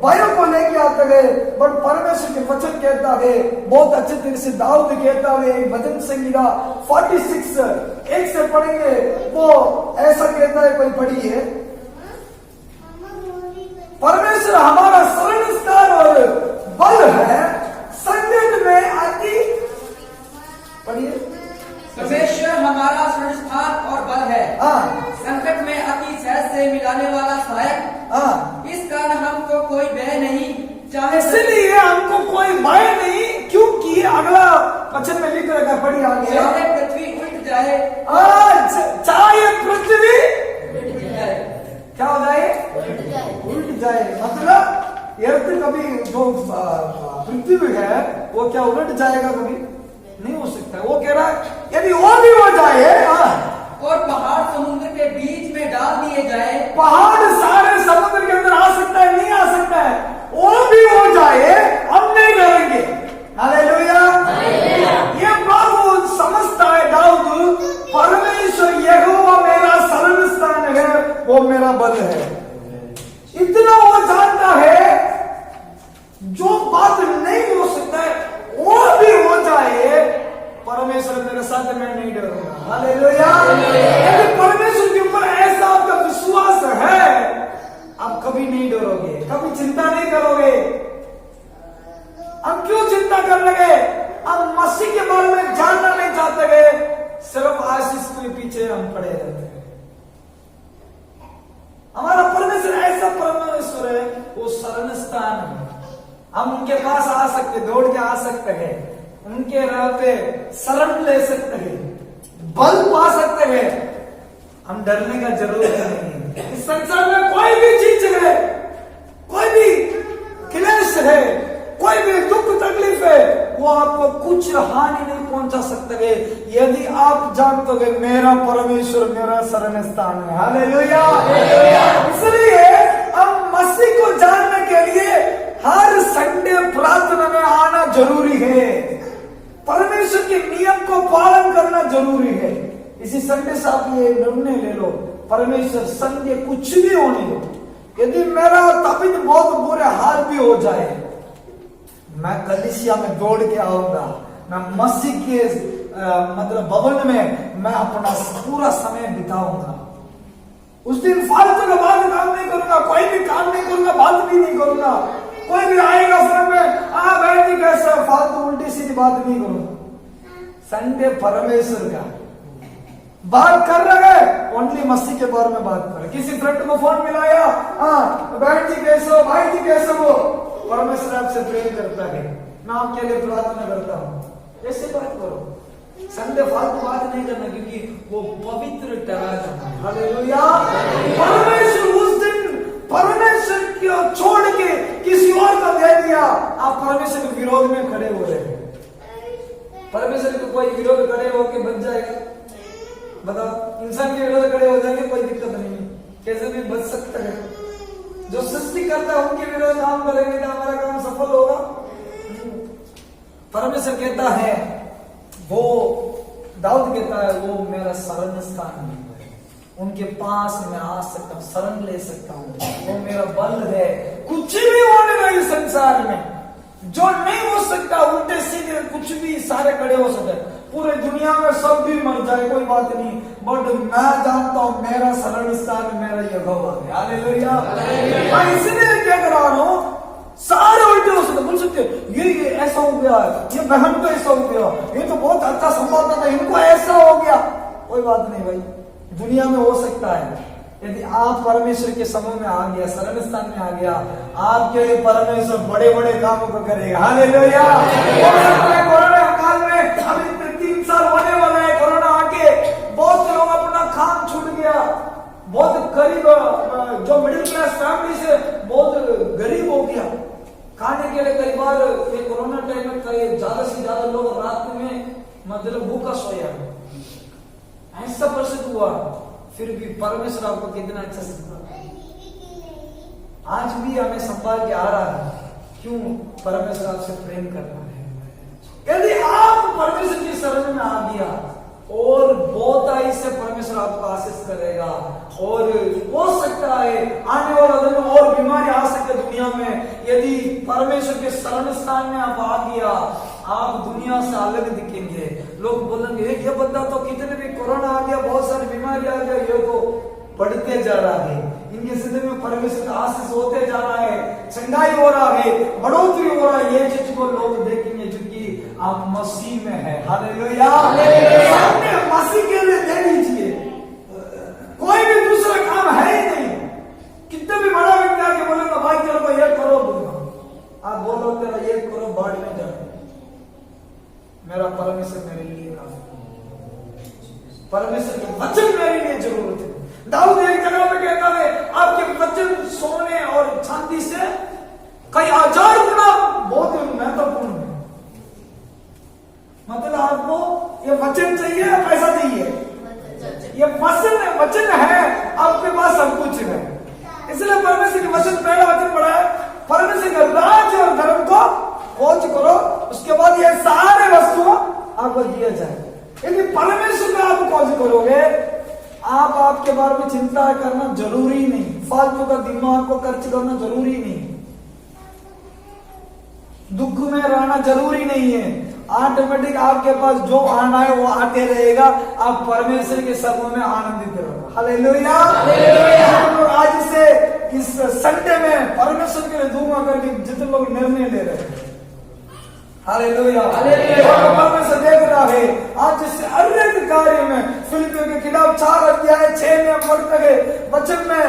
भय को लेके आते गए, बट परमेश्वर के वचन कहता है बहुत अच्छे तरीके से। दाऊद कहता है एक भजन संगीता 46:1 से पढ़ेंगे, वो ऐसा कहता है, कोई पढ़िए, परमेश्वर हमारा शरण स्थान और बल है, संकट में अति, पढ़िए, परमेश्वर हमारा शरण स्थान और बल है, संकट में अति सहज से मिलाने वाला सहायक, इस कारण हमको कोई भय नहीं, चाहे इसलिए हमको कोई भय नहीं, क्योंकि अगला वचन में लिख रखा, पढ़िए आगे, चाहे पृथ्वी उठ जाए, चाहे पृथ्वी क्या हो जाए? उल्ट जाए। मतलब अर्थ कभी जो पृथ्वी है वो क्या उलट जाएगा? कभी नहीं हो सकता। वो कह रहा है यदि वो भी हो जाए और पहाड़ समुद्र के बीच में डाल दिए जाए, पहाड़ सारे समुद्र के अंदर आ सकता है, नहीं आ सकता है, वो भी हो जाए, हम नहीं करेंगे। हालेलुया। ये बाबू समझता है दाऊद, परमेश्वर यहोवा मेरा शरण स्थान है, वो मेरा बल है। इतना वो जानता है, जो बात नहीं हो सकता है वो भी हो जाए, परमेश्वर मेरे साथ, मैं नहीं डरूंगा। हालेलुया। यदि परमेश्वर के ऊपर ऐसा आपका विश्वास है, आप कभी नहीं डरोगे, कभी चिंता नहीं करोगे। हम क्यों चिंता कर लगे? हम मसीह के बारे में जानना नहीं चाहते गए, सिर्फ आशीष के पीछे हम पड़े रहते हैं। हमारा परमेश्वर ऐसा परमेश्वर है, वो शरण स्थान है। हम उनके पास आ सकते, दौड़ के आ सकते हैं, उनके राह पे शरण ले सकते हैं, बल पा सकते हैं। हम डरने का जरूरत नहीं है। इस संसार में कोई भी चीज है, कोई भी क्लेश है, कोई भी दुख तकलीफ है, वो आपको कुछ हानि नहीं पहुंचा सकते है यदि आप जानते हो मेरा परमेश्वर मेरा शरण स्थान है। हालेलुया। इसलिए हम मसीह को जानने के लिए हर संडे प्रार्थना में आना जरूरी है। परमेश्वर के नियम को पालन करना जरूरी है। इसी संडे से आप ये निर्णय ले लो, परमेश्वर संडे कुछ भी होने दो, यदि मेरा तबीयत बहुत बुरे हाल भी हो जाए, मैं कलीसिया में दौड़ के आऊंगा, मैं मसीह के मतलब भवन में मैं अपना पूरा समय बिताऊंगा। उस दिन फालतू का बात काम नहीं करूंगा, कोई भी काम नहीं करूंगा, बात भी नहीं करूंगा। कोई भी आएगा फोन में बैठ जी कैसा, फालतू उल्टी सीधी बात नहीं करूंगा। संडे परमेश्वर का बात कर रहे हैं, ओनली मसीह के बारे में बात कर रहे। किसी फ्रेंड को फोन मिलाया, बहन जी कैसे हो, भाई जी कैसे हो, परमेश्वर आपसे प्रेम करता है, मैं आपके लिए प्रार्थना करता हूँ, ऐसे बात करो। संडे फालतू बात नहीं करना, क्योंकि वो पवित्र ठहरा जाता है। हालेलुया। परमेश्वर उस दिन परमेश्वर को छोड़ के किसी और को दे दिया, आप परमेश्वर के विरोध में खड़े हो रहे हैं। परमेश्वर को कोई विरोध खड़े होके बच जाएगा? बताओ, इंसान के विरोध खड़े हो जाएंगे, कोई दिक्कत नहीं, कैसे भी बच सकता है। जो सृष्टि करता है उनके विरोध काम करेंगे तो हमारा काम सफल होगा? परमेश्वर कहता है, वो दाऊद कहता है, वो मेरा शरण स्थान है, उनके पास मैं आ सकता हूँ, शरण ले सकता हूँ, वो मेरा बल है। कुछ भी होने वाले संसार में जो नहीं हो सकता, उल्टे सीधे कुछ भी सारे खड़े हो सकते, पूरे दुनिया में सब भी मर जाए कोई बात नहीं, बट मैं जानता हूँ मेरा शरण स्थान मेरा यहोवा है। हालेलुया। मैं इसलिए क्या करा रहा हूँ, सारे उल्टे हो सकते, बोल सकते ये ऐसा हो गया, ये बहन को ऐसा हो गया, ये तो बहुत अच्छा संभालता था, इनको ऐसा हो गया। कोई बात नहीं भाई, दुनिया में हो सकता है। यदि आप परमेश्वर के समूह में आ गया, शरण स्थान में आ गया, आपके लिए परमेश्वर बड़े बड़े कामों को करेगा। हालेलुया। कोरोना काल में अभी 3 साल होने वाला है, कोरोना आके बहुत लोग अपना काम छूट गया, बहुत गरीब जो मिडिल क्लास फैमिली से बहुत गरीब हो गया। खाने के लिए कई बार ये कोरोना टाइम में ज्यादा से ज्यादा लोग रात में मतलब भूखा सोया, ऐसा परिस्थिति हुआ। फिर भी परमेश्वर आपको कितना अच्छा सिखा, आज भी हमें संभाल के आ रहा है। क्यों? परमेश्वर आपसे प्रेम कर रहा है। यदि आप परमेश्वर की शरण में आ गया, और बहुत से परमेश्वर आपको आशीष करेगा, और हो सकता है आने वाला दिन में और बीमारी आ सके दुनिया में। यदि परमेश्वर के शरण स्थान में आप आ गया, आप दुनिया से अलग दिखेंगे। लोग बोलेंगे ये बंदा तो कितने भी कोरोना आ गया, बहुत सारी बीमारी आ गया, ये तो बढ़ते जा रहा है, इनके जिंदगी में परमेश्वर का आशीष होते जा रहा है, चंगाई हो रहा है, बढ़ोतरी हो रहा है। ये चीज को लोग देखेंगे क्योंकि आप मसीह में है। हालेलुया। मसीह के लिए दे दीजिए, कोई भी दूसरा काम है ही नहीं। कितने भी बड़ा व्यक्ति आके बोलेगा भाई तेरे को 1 करोड़ दूंगा, आप बोलो तेरा 1 करोड़ बाढ़ में जाए, मेरा परमेश्वर मेरे लिए काम, परमेश्वर के वचन मेरे लिए जरूरत है। दाऊद एक जगह पे कहता है आपके वचन सोने और चांदी से कई 1000 गुना बहुत महत्वपूर्ण है। मतलब आपको ये वचन चाहिए या पैसा चाहिए? ये वचन है, आपके पास सब कुछ है। इसलिए परमेश्वर के वचन, पहला वचन पढ़ा है, परमेश्वर के राज्य और धर्म को खोज करो, उसके बाद ये सारे वस्तु आपको दिया जाए। यदि परमेश्वर का आप खोज करोगे, आप आपके बारे में चिंता करना जरूरी नहीं, फालतू का दिमाग को खर्च करना जरूरी नहीं, दुख में रहना जरूरी नहीं है। ऑटोमेटिक आपके पास जो आना है वो आते रहेगा, आप परमेश्वर के समूह में आनंदित रहो। हालेलुया। आज से इस संडे में परमेश्वर के लिए दुआ करके जितने लोग निर्णय ले रहे हैं, हालेलुया, परमेश्वर देख रहा है आज इससे अनेक कार्य में। फिलिपियों के खिलाफ 4 अध्याय 6 में हम पढ़ते हैं, वचन में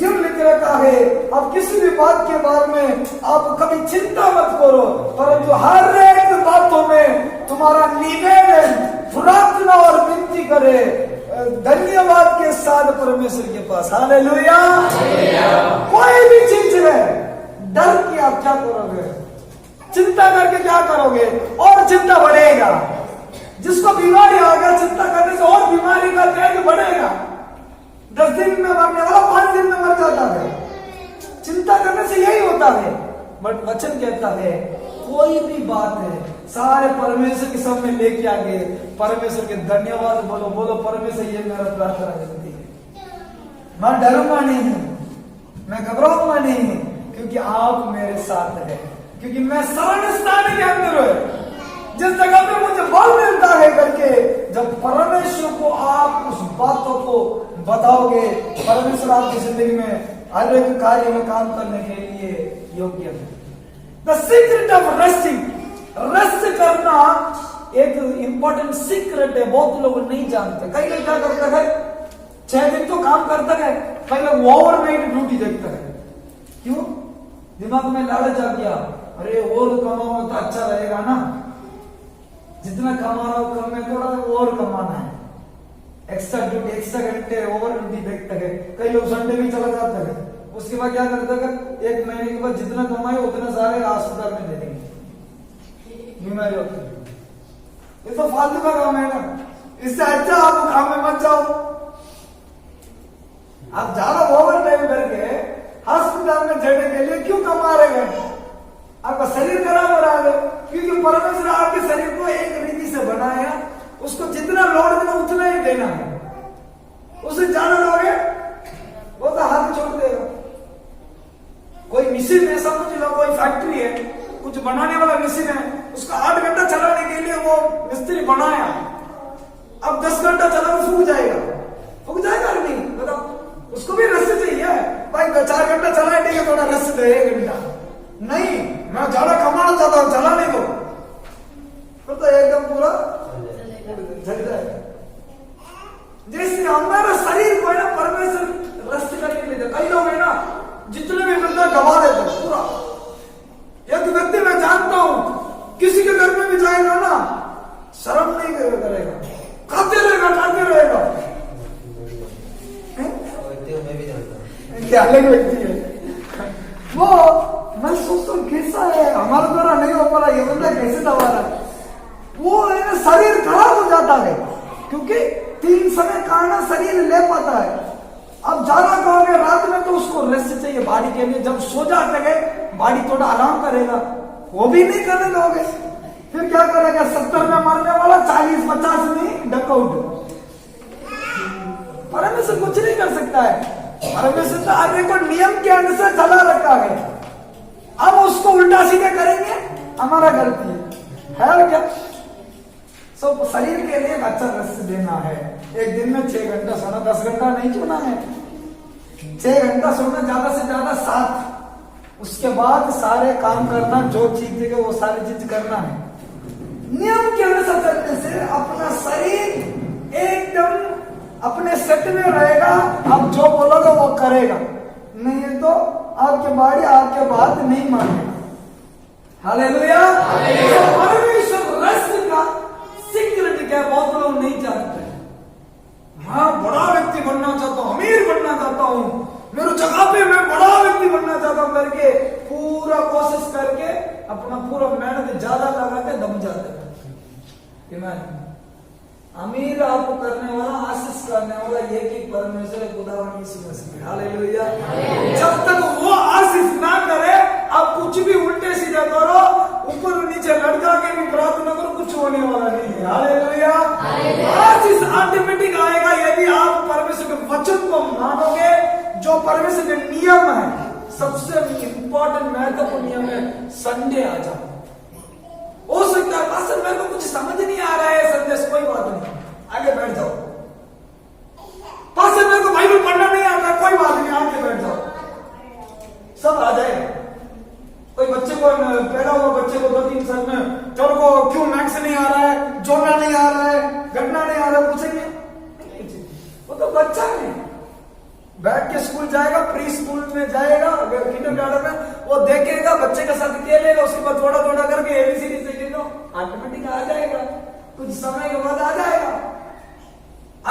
यूं लिख रखा है, आप किसी भी बात के बारे में आप कभी चिंता मत करो, परंतु हर एक बातों में तुम्हारा निवेदन, प्रार्थना और विनती करे धन्यवाद के साथ परमेश्वर के पास। हालेलुया। कोई भी चीज है, डर की आप क्या करोगे, चिंता करके क्या करोगे, और चिंता बढ़ेगा। जिसको बीमारी आ गया, चिंता करने से और बीमारी का तेज बढ़ेगा। 10 दिन में मरने वाला 5 दिन में मर जाता है। चिंता करने से यही होता है। बट वचन कहता है कोई भी बात है, सारे परमेश्वर के सामने लेके आ गए, परमेश्वर के धन्यवाद बोलो। बोलो परमेश्वर, ये मेरा प्रार्थना विनती है, मैं डरूंगा नहीं, मैं घबराऊंगा नहीं, क्योंकि आप मेरे साथ हैं, क्योंकि मैं शरण स्थान के अंदर हूं। जिस जगह पे मुझे बल मिलता है करके, जब परमेश्वर को आप उस बातों को बताओगे, परमेश्वर आपकी जिंदगी में हर एक कार्य में काम करने के लिए योग्य है। The secret of resting, rest करना एक इंपॉर्टेंट सीक्रेट है, बहुत लोग नहीं जानते। कई लोग क्या करते हैं, 6 दिन तो काम करता है, कई लोग ओवरनाइट ड्यूटी देखते हैं। क्यों? दिमाग में लालच आ गया, अरे और कमाओ तो अच्छा रहेगा ना, जितना कमा रहा हो कम में थोड़ा और कमाना है, एक्स्ट्रा ड्यूटी, एक्स्ट्रा घंटे ओवर ड्यूटी देखते हैं। कई लोग संडे भी चला जाते हैं, उसके बाद क्या करते हैं, 1 महीने के बाद जितना कमाए उतना सारे अस्पताल में दे देंगे, बीमारी होती है। ये तो फालतू का काम है ना, इससे अच्छा आप काम में मत जाओ। आप ज्यादा ओवर टाइम करके अस्पताल में जाने के लिए क्यों कमा रहे हैं? आपका शरीर खराब हो रहा है, क्योंकि परमेश्वर आपके शरीर को एक रीति से बनाया, उसको जितना लोड देना उतना ही देना है। उसे ज्यादा लोगे वो तो हाथ छोड़ देगा। कोई मशीन है, समझ लो कोई फैक्ट्री है, कुछ बनाने वाला मशीन है, उसका 8 घंटा चलाने के लिए वो मिस्त्री बनाया, अब 10 घंटा चला वो फूक जाएगा नहीं? बताओ, उसको भी रेस्ट चाहिए भाई। 4 घंटा चलाए, ठीक है, थोड़ा रेस्ट दे 1 घंटा, नहीं मैं ज्यादा कमाना चाहता हूं, चलाने दो, तो एकदम पूरा चल जाएगा। जैसे हमारा शरीर को है ना, परमेश्वर रेस्ट करने के लिए, कई लोग है ना जितने भी मिलता दबा देते पूरा। एक व्यक्ति मैं जानता हूं, किसी के घर में भी जाएगा ना, शर्म नहीं करेगा, खाते रहेगा। क्या अलग व्यक्ति है वो, मैं सोचता हूँ कैसा है, हमारा द्वारा नहीं हो पा रहा, ये बंदा कैसे दबा रहा है। वो है ना शरीर खराब हो जाता है, क्योंकि 3 समय खाना शरीर ले पाता है। अब ज्यादा कहोगे रात में तो उसको रेस्ट चाहिए बॉडी के लिए, जब सो जाते हैं बॉडी थोड़ा आराम करेगा, वो भी नहीं करने दोगे, फिर क्या करेगा? 70 में मरने वाला 40-50 में डकआउट। परमेश्वर कुछ नहीं कर सकता है। परमेश्वर तो आगे को नियम के अनुसार चला रखा है, हम उसको उल्टा सीधे करेंगे, हमारा गलती है क्या? सब शरीर के लिए अच्छा रेस्ट देना है। एक दिन में 6 घंटा सोना, 10 घंटा नहीं सोना है, 6 घंटा सोना, ज्यादा से ज्यादा 7। उसके बाद सारे काम करना, जो चीज देगा वो सारी चीज करना है। नियम के अनुसार चलने से अपना शरीर एकदम अपने सेट में रहेगा, आप जो बोलोगे वो करेगा, नहीं तो आपके बॉडी आपके बात नहीं मानेगा। हालेलुया। परमेश्वर रेस्ट का सीक्रेट क्या बहुत लोग नहीं जानते। हाँ, बड़ा व्यक्ति बनना चाहता हूं, अमीर बनना चाहता हूं, मेरे जगह पे मैं बड़ा व्यक्ति बनना चाहता हूं करके पूरा कोशिश करके अपना पूरा मेहनत ज्यादा लगा के दब जाते हैं। अमीर आपको करने वाला, आशीष करने वाला एक ही परमेश्वर, खुदावन यीशु मसीह। हालेलुया। जब तक वो आशीष ना करे, आप कुछ भी उल्टे सीधे करो, ऊपर नीचे लटका के भी प्रार्थना करो, कुछ होने वाला नहीं है। हालेलुया। आशीष ऑटोमेटिक आएगा यदि आप परमेश्वर के वचन को मानोगे, जो परमेश्वर के नियम है। सबसे इंपॉर्टेंट महत्वपूर्ण नियम है, संडे आ जाओ। हो सकता है पास्टर मेरे को कुछ समझ नहीं आ रहा है संदेश, कोई बात नहीं, आगे बैठ जाओ। पास्टर मेरे को बाइबल पढ़ना नहीं आता, कोई बात नहीं, आगे बैठ जाओ, सब आ जाएगा। कोई बच्चे को, पैदा हुआ बच्चे को 2-3 साल में, चलो को क्यों मैथ्स नहीं आ रहा है, जोड़ना नहीं आ रहा है, घटना नहीं आ रहा है, पूछेंगे? वो तो बच्चा है, बैठ के स्कूल जाएगा, प्री स्कूल में जाएगा, किंडरगार्टन में, वो देखेगा, बच्चे के साथ खेलेगा, उसके बाद थोड़ा थोड़ा करके ABCD से ऑटोमेटिक आ जाएगा, कुछ समय के बाद आ जाएगा।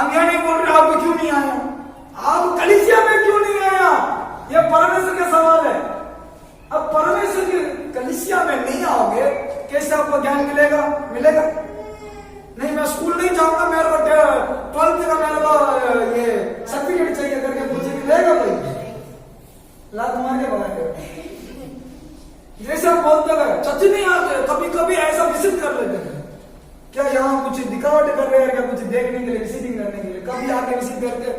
हम यह नहीं बोल रहे आप क्यों नहीं आया, आप कलीसिया में क्यों नहीं आया, यह परमेश्वर का सवाल है। अब परमेश्वर की कलीसिया में नहीं आओगे कैसे आपको ज्ञान मिलेगा? मिलेगा नहीं। मैं स्कूल नहीं जाऊंगा, मेरे को 12th का मेरे को ये सर्टिफिकेट चाहिए करके मुझे मिलेगा भाई? लात मार के बनाएगा। जैसे हम बोलते हैं सच नहीं आते, कभी कभी ऐसा विजिट कर लेते हैं, क्या यहाँ कुछ दिखावट कर रहे हैं क्या, कुछ देखने के लिए, विजिटिंग करने के लिए? कभी आके विजिट करके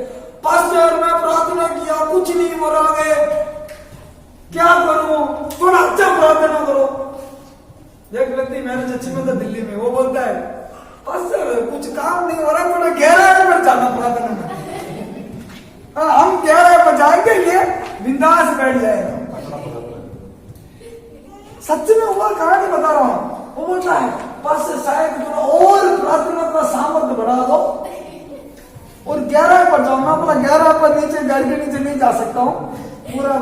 पास्टर मैं प्रार्थना किया कुछ नहीं हो रहा है, क्या करूं, थोड़ा अच्छा प्रार्थना करो। एक व्यक्ति मेरे चर्च में था दिल्ली में, वो बोलता है पास्टर कुछ काम नहीं हो रहा, थोड़ा गहराई पर जाना प्रार्थना में। हम गहराई पर जाएंगे, ये बिंदास बैठ जाएगा। सच में हुआ कहानी बता रहा हूं। वो बोलता है पास्टर शायद थोड़ा और प्रार्थना का सामर्थ्य बढ़ा दो और 11 पर जाऊं ना, बोला 11 पर नीचे घर के नीचे नहीं जा सकता हूं, पूरा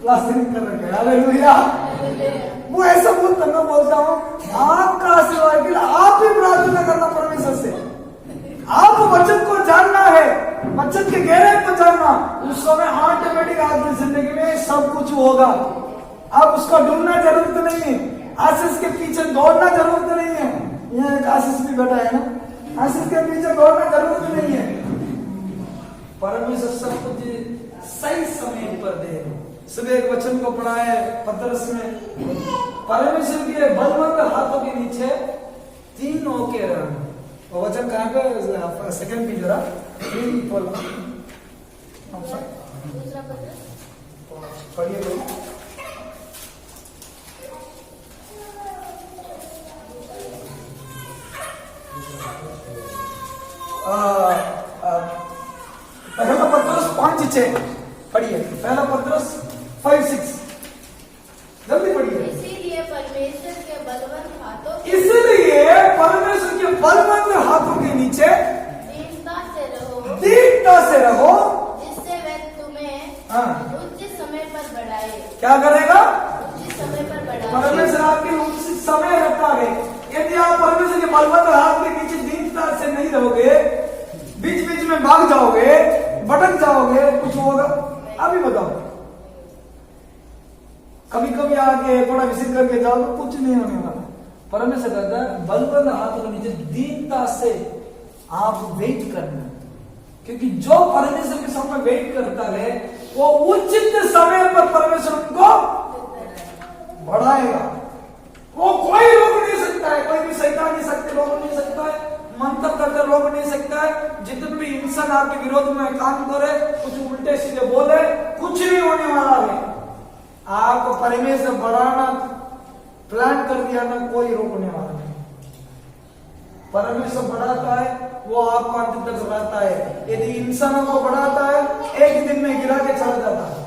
प्लास्टरिंग कर रखे। हालेलुया। वो ऐसा बोलता, मैं बोलता हूं आपका आशीर्वाद के लिए आप ही प्रार्थना करना परमेश्वर से। आप वचन को जानना है, वचन के गहराई को जानना, उस समय ऑटोमेटिक आपकी जिंदगी में सब कुछ होगा। आप उसको ढूंढना जरूरत नहीं है, आशीष के पीछे दौड़ना जरूरत नहीं है। यहाँ एक आशीष भी बैठा है ना, आशीष के पीछे दौड़ना जरूरत नहीं है। परमेश्वर सब कुछ सही समय पर दे। सुबह एक वचन को पढ़ा है पतरस में, परमेश्वर के बलवंत हाथों के नीचे 3 होके रहना। वो वचन कहाँ पे? सेकंड पेज जरा पढ़िए तो। पहला पत्रस 5:6 पढ़िए। पहला पत्रस 5:6 जल्दी पढ़िए। इसीलिए परमेश्वर के बलवंत हाथों के नीचे दीनता से रहो, जिससे वह तुम्हें उच्च समय पर बढ़ाए। क्या करेगा? उच्च समय पर बढ़ाए। परमेश्वर आपके उच्च समय रखता है। यदि आप परमेश्वर के बलवंत हाथ के नीचे दीनता से नहीं रहोगे, बीच बीच में भाग जाओगे, भटक जाओगे, कुछ होगा? अभी बताओ। कभी कभी आके थोड़ा विजिट करके जाओ तो कुछ नहीं होने वाला। परमेश्वर कहता है बलवंत हाथ के नीचे दीनता से आप वेट करना, क्योंकि जो परमेश्वर के सामने वेट करता है वो उचित समय पर परमेश्वर उनको बढ़ाएगा। वो कोई रोक नहीं सकता है, कोई भी शैतानी शक्ति रोक नहीं सकता है, मंत्र करके रोक नहीं सकता है। जितने भी इंसान आपके विरोध में काम करे, कुछ उल्टे सीधे बोले, कुछ नहीं होने वाला है। आपको परमेश्वर बढ़ाना प्लान कर दिया ना, कोई रोकने वाला नहीं। परमेश्वर बढ़ाता है, वो आपको अंत तक बढ़ाता है। यदि इंसानों को बढ़ाता है, एक दिन में गिरा के चला जाता है।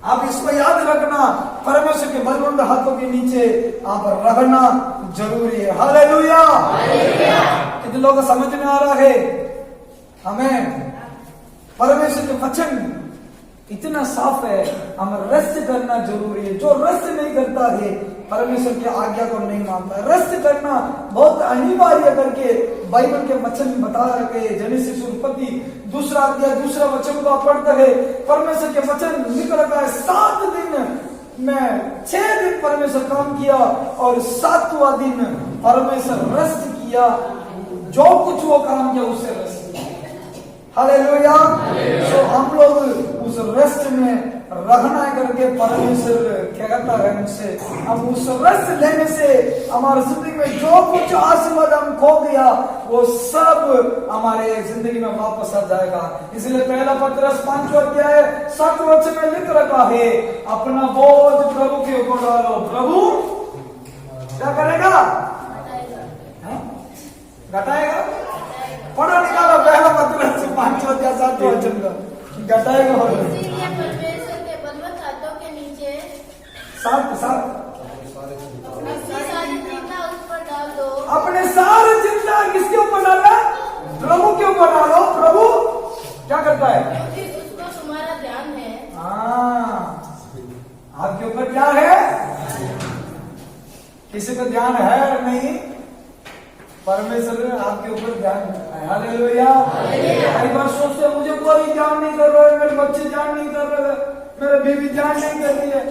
आप इसको याद रखना, परमेश्वर के बलवंत हाथों के नीचे आप रहना जरूरी है। हालेलुया। कितने लोगों को समझ में आ रहा है? हमें परमेश्वर के वचन इतना साफ है, हमें रेस्ट करना जरूरी है। जो रेस्ट नहीं करता है परमेश्वर की आज्ञा को नहीं मानता है। रेस्ट करना बहुत अनिवार्य करके बाइबल के वचन बता रहे। जेनेसिस उत्पत्ति 2 अध्याय 2 वचन को पढ़ते है, परमेश्वर के वचन लिख रखा है 7 दिन में 6 दिन परमेश्वर काम किया और 7वां दिन परमेश्वर रेस्ट किया। जो कुछ वो काम किया उससे रेस्ट किया। हालेलुया। तो हम लोग उस रेस्ट में रहना करके परमेश्वर क्या कहता है हमसे, हम उस रेस्ट लेने से हमारे जिंदगी में जो कुछ आशीर्वाद हम खो गया वो सब हमारे जिंदगी में वापस आ जाएगा। इसलिए पहला पत्रस 5 अध्याय 7 वचन में लिख रखा है, अपना बोझ प्रभु के ऊपर डालो, प्रभु क्या करेगा? घटाएगा। पढ़ो निकालो पहला पत्रस 5 अध्याय 7 वचन का, घटाएगा। इसीलिए परमेश्वर के बलवंत हाथों के नीचे साथ अपनी सारी चिंता उस पर डाल दो। अपने सारी चिंता किसके ऊपर डालना? प्रभु के ऊपर डालो। प्रभु क्या करता है? क्योंकि उसको तुम्हारा ध्यान है। आपके ऊपर क्या है? किसी को ध्यान है नहीं? परमेश्वर ने आपके ऊपर ध्यान रखा है। हालेलुया। कई बार सोचते हैं मुझे कोई ध्यान नहीं कर रहा है, मेरे बच्चे ध्यान नहीं कर रहे, मेरे बीवी ध्यान नहीं कर रही है,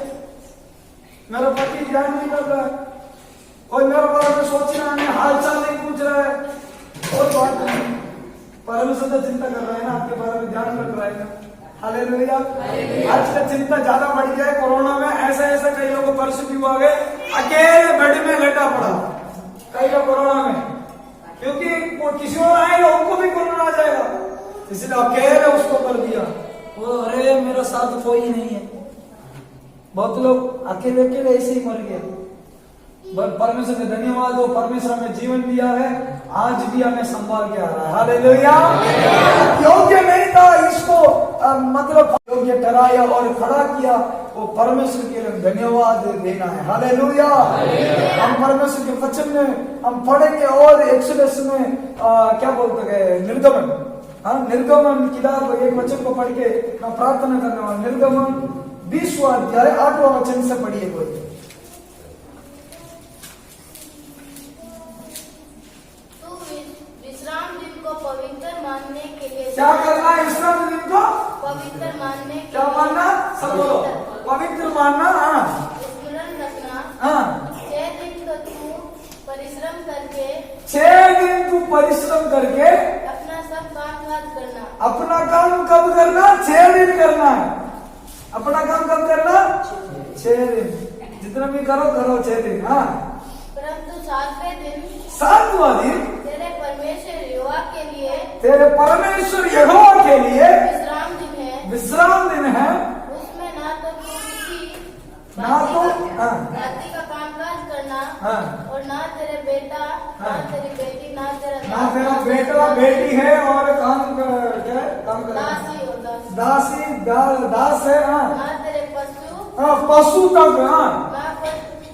मेरा पति ध्यान नहीं कर रहा है, कोई मेरे बारे में सोच रहा है, हाल चाल नहीं पूछ रहा है, कोई बात नहीं। परमेश्वर तो चिंता कर रहा है ना, आपके बारे में ध्यान रख रहा है ना। हालेलुया। आजकल चिंता ज्यादा बढ़ गया है। कोरोना में ऐसा ऐसा कई लोगों को परिस्थिति हुआ गए, अकेले बेड में लेटा पड़ा कई लोग कोरोना में, क्योंकि किसी और आएगा उनको भी कोरोना आ जाएगा, इसलिए अकेले उसको कर दिया। वो अरे मेरा साथ कोई नहीं है। बहुत लोग अकेले अकेले ऐसे ही मर गए। परमेश्वर का धन्यवाद हो, परमेश्वर हमें जीवन दिया है, आज भी हमें संभाल के आ रहा है। हालेलुया। योग्य नहीं था इसको मतलब योग्य ठहराया और खड़ा किया, वो परमेश्वर के लिए धन्यवाद देना है। हालेलुया। हम परमेश्वर के वचन में हम पढ़ेंगे और एक्सोडस में क्या बोलते हैं, निर्गमन, निर्गमन किताब एक वचन को पढ़ के मैं प्रार्थना करने वाला। निर्गमन 20वां अध्याय 8वां वचन से पढ़िए कोई। विश्राम दिन को पवित्र मानने के लिए क्या करना है? विश्राम दिन को पवित्र मानने, क्या मानना? सब बोलो, पवित्र मानना। स्मरण रखना। 6 दिन तो तू परिश्रम करके 6 दिन तू परिश्रम करके अपना सब काम काज करना। अपना काम कब करना? 6 दिन करना है। अपना काम कब करना? 6 दिन। जितना भी करो 6 दिन। परंतु 7वें दिन, 7वां दिन तेरे परमेश्वर यहोवा के लिए, तेरे परमेश्वर यहोवा के लिए विश्राम दिन है। विश्राम दिन है। उसमें ना तो तू किसी ना तो जाति का काम काज करना, और ना तेरे बेटा, ना तेरी बेटी, ना तेरा बेटा बेटी है, और काम क्या है? काम कर दासी और दास है। ना तेरे पशु, पशु तक। ना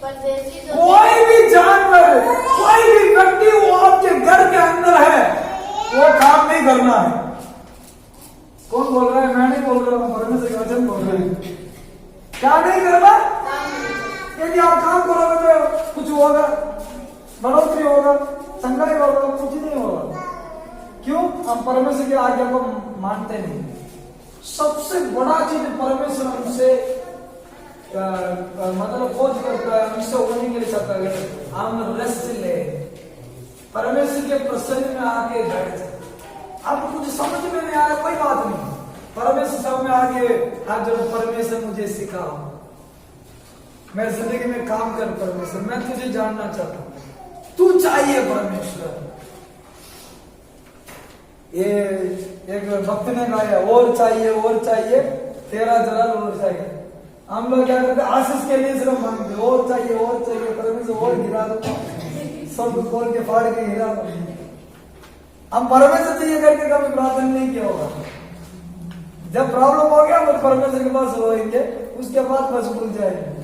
परदेशी जो कोई भी जानवर, कोई भी व्यक्ति वो आपके घर के अंदर है, वो काम नहीं करना है। कौन बोल रहा है? मैं नहीं बोल रहा हूँ, परमेश्वर के वचन बोल रहे हैं। क्या नहीं करना? यदि आप काम करोगे तो कुछ होगा, बढ़ोतरी होगा, संग्रह होगा, कुछ नहीं होगा। क्यों? हम परमेश्वर की आज्ञा को मानते नहीं। सबसे बड़ा चीज परमेश्वर हमसे मतलब खोज करता है, हमसे होने के लिए चाहता है हम रेस्ट ले, परमेश्वर के प्रसन्न में आके बैठ जाए। आपको कुछ समझ में नहीं आ रहा, कोई बात नहीं, परमेश्वर सब में आके हाथ जोड़ो, परमेश्वर मुझे सिखाओ, मैं जिंदगी में काम कर, परमेश्वर मैं तुझे जानना चाहता हूँ, तू चाहिए परमेश्वर। ये एक भक्त ने गाया, और चाहिए तेरा जलाल और चाहिए। हम लोग क्या करते हैं? आशीष के लिए सिर्फ मांगते, और चाहिए परमेश्वर, और गिरा दो, सब खोल के फाड़ के गिरा दो। हम परमेश्वर चाहिए करके कभी प्रार्थना नहीं किया होगा। जब प्रॉब्लम हो गया वो परमेश्वर के पास रोएंगे, उसके बाद बस भूल जाएंगे।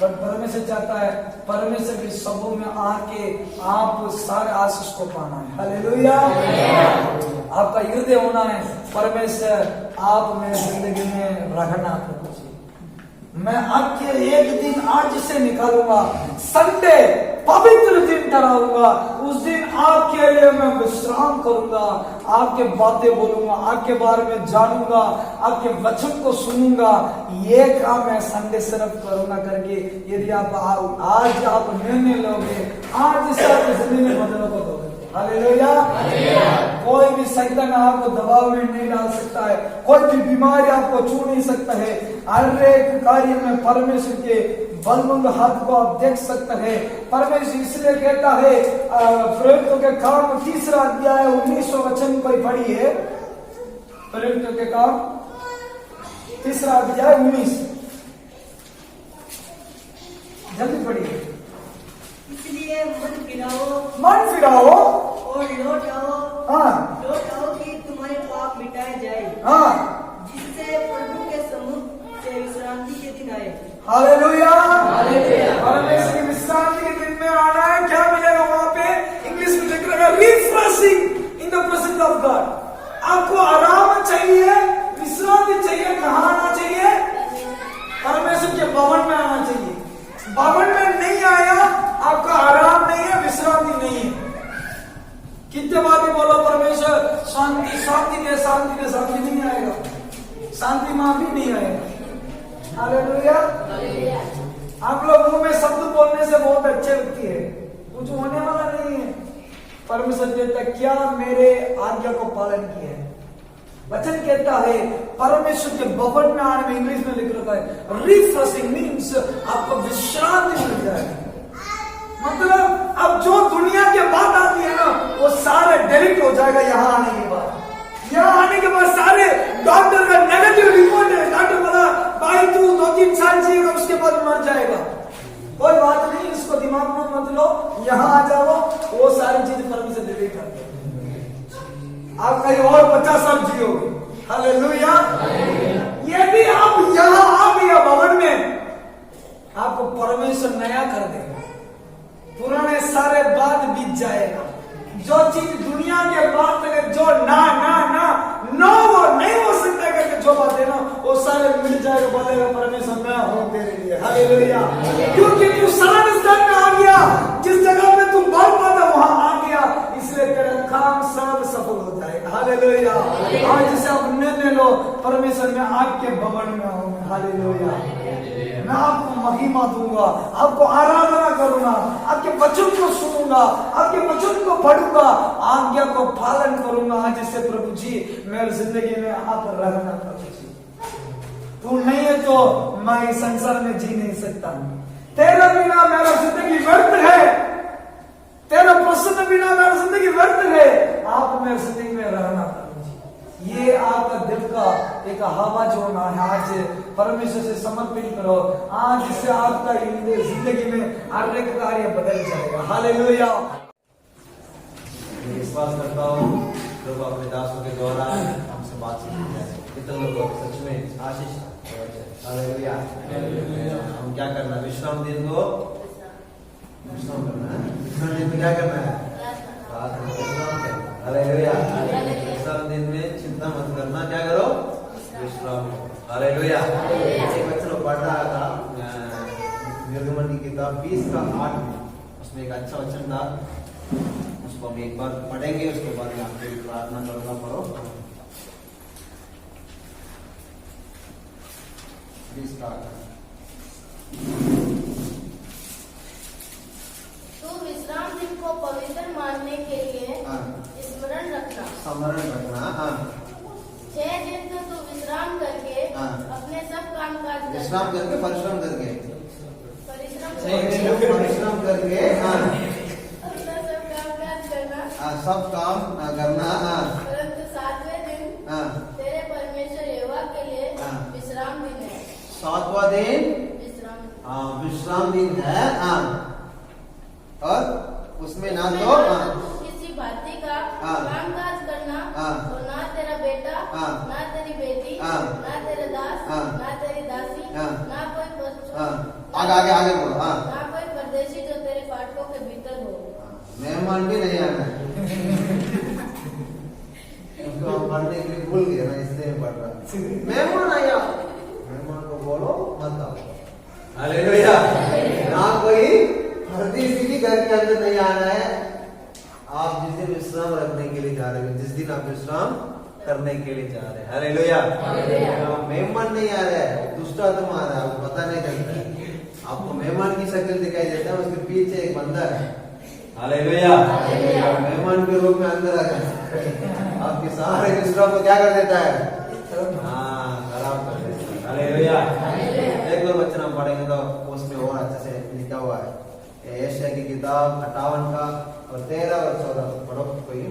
बट परमेश्वर चाहता है परमेश्वर के सबों में आके आप सारे आशीष को पाना है। हालेलुया। आपका हृदय होना है, परमेश्वर आप मेरे जिंदगी में रहना चाहिए। मैं आपके एक दिन आज से निकालूंगा, संडे पवित्र दिन ठहराऊंगा, उस दिन आपके लिए मैं विश्राम करूंगा, आपके बातें बोलूंगा, आपके बारे में जानूंगा, आपके वचन को सुनूंगा। ये काम मैं संडे सिर्फ करूंगा करके यदि आप आज आप निर्णय लोगे, आज से आपकी जिंदगी में बदलाव को दोगे। हालेलुया। कोई भी शैतान आपको दबाव में नहीं डाल सकता है, कोई भी बीमारी आपको छू नहीं सकता है। हर एक कार्य में परमेश्वर के बलबुंद हाथ को आप देख सकते हैं। परमेश्वर इसलिए कहता है, प्रेरितों के काम 3 अध्याय 19वां वचन कोई पढ़ी है। प्रेरितों के काम 3 अध्याय 19, जल्दी पढ़िए। इसलिए मन फिराओ और लौट आओ कि तुम्हारे पाप मिटाए जाए, जिससे प्रभु के सम्मुख से विश्रांति के दिन आए। हालेलुया। परमेश्वर की विश्रांति के दिन में आना है। क्या मिलेगा वहां पे? इंग्लिश में लिख रहा है refreshing in the presence of God. आपको आराम चाहिए, विश्रांति चाहिए, कहाँ आना चाहिए? परमेश्वर के भवन में आना चाहिए। भवन में नहीं आया, आपका आराम नहीं है, विश्रांति नहीं है। कितने बार भी बोलो परमेश्वर शांति शांति दे, शांति दे, शांति नहीं आएगा, शांति मां भी नहीं आएगा। हालेलुया। आप लोग मुंह में शब्द बोलने से बहुत अच्छे लगती है, कुछ होने वाला नहीं है। परमेश्वर कहता है क्या मेरे आज्ञा को पालन किया है। वचन कहता है परमेश्वर के भवन में आने में, इंग्लिश में लिख रखा है रिफ्रेशिंग मीन्स आपको विश्रांति मिल जाएगी। मतलब अब जो दुनिया के बात आती है ना वो सारे डिलीट हो जाएगा यहाँ आने के बाद। यहाँ आने के बाद सारे डॉक्टर का नेगेटिव रिपोर्ट है, डॉक्टर बोला भाई तू 2-3 साल जिएगा उसके बाद मर जाएगा। कोई बात नहीं, इसको दिमाग में मत लो, यहाँ आ जाओ, वो सारी चीज परमेश्वर डिलीट कर दे, आप कहीं और 50 साल जियोगे। हालेलुया। यदि आप यहाँ आ गया भवन में, आपको परमेश्वर नया कर देगा, पुराने सारे बात बीत जाएगा। जो चीज दुनिया के बात में जो ना ना ना नो वो नहीं हो सकता करके जो बात है ना वो सारे मिल जाएगा, बोलेगा परमेश्वर मैं हूं तेरे लिए। हालेलुया। क्योंकि तू सारे स्थान में आ गया, जिस जगह में तू बढ़ पाता वहां आ गया, इसलिए तेरा काम सब सफल हो जाएगा। हालेलुया। आज जिसे आप निर्णय लो परमेश्वर मैं आपके भवन में हूं। हालेलुया। मैं आपको महिमा दूंगा, आपको आराधना करूंगा, आपके वचन को सुनूंगा, आपके वचन को पढ़ूंगा, आज्ञा को पालन करूंगा। आज इससे प्रभु जी मेरी जिंदगी में आप रहना प्रभु जी, तू नहीं है तो मैं इस संसार में जी नहीं सकता, तेरा बिना मेरा जिंदगी व्यर्थ है, तेरा प्रसन्न बिना मेरा जिंदगी व्यर्थ है, आप मेरी जिंदगी में रहना प्रभु जी। ये आपका दिल का एक हवा जो होना है, आज परमेश्वर से समर्पित करो, आज इससे आपका जिंदगी में हर एक कार्य बदल जाएगा। हालेलुया। विश्वास करता हूँ प्रभु अपने दासों के द्वारा हमसे बातचीत की है, कितने लोग सच में आशीष। हालेलुया। हम क्या करना है, विश्राम दिन को विश्राम करना है, विश्राम दिन में क्या करना है, विश्राम करना। हालेलुया। विश्राम दिन में चिंता मत करना, क्या करो, विश्राम करो। हालेलुया। एक वचन पढ़ रहा था निर्गमन की किताब 20:8 में, उसमें एक अच्छा वचन था, उसको हम एक बार पढ़ेंगे, उसके बाद मैं आपको प्रार्थना करूंगा। पढ़ो 20:8। तो विश्राम दिन को पवित्र मानने के लिए स्मरण रखना, स्मरण रखना। 6 दिन तो तू विश्राम करके अपने सब काम काज विश्राम करके परिश्रम करके परिश्रम परिश्रम करके अपना सब काम काज करना, सब काम करना। परंतु 7वें दिन तेरे परमेश्वर यहोवा के लिए विश्राम दिन है। 7वां दिन विश्राम दिन है, और उसमें ना तो किसी भांति का काम काज करना, और ना तेरा बेटा, ना तेरी बेटी, ना तेरा दास, ना तेरी दासी, ना कोई पशु, आगे बोलो। ना कोई परदेशी जो तेरे फाटकों के भीतर हो। मेहमान भी नहीं आना है। उसको हम पढ़ने के लिए भूल गए ना, इसलिए पढ़ रहा। मेहमान आया, मेहमान को बोलो मत आओ। हालेलुया। ना कोई परदेशी भी घर के अंदर नहीं आना है। आप जिस दिन विश्राम रखने के लिए जा रहे हो, जिस दिन आप विश्राम करने के लिए जा रहे हैं, हालेलुया, मेहमान नहीं आ रहा है, दुष्ट आत्मा आ रहा है, आपको पता नहीं चलता है। आपको मेहमान की शक्ल दिखाई देता है, उसके पीछे एक बंदा है। हालेलुया। मेहमान के रूप में अंदर आ गया, आपके सारे विश्राम को क्या कर देता है, खराब कर देता है। हालेलुया। एक और वचन हम पढ़ेंगे तो उसमें और अच्छे से लिखा हुआ है, यशायाह की किताब 58 का और 13 और 14 पढ़ो कोई।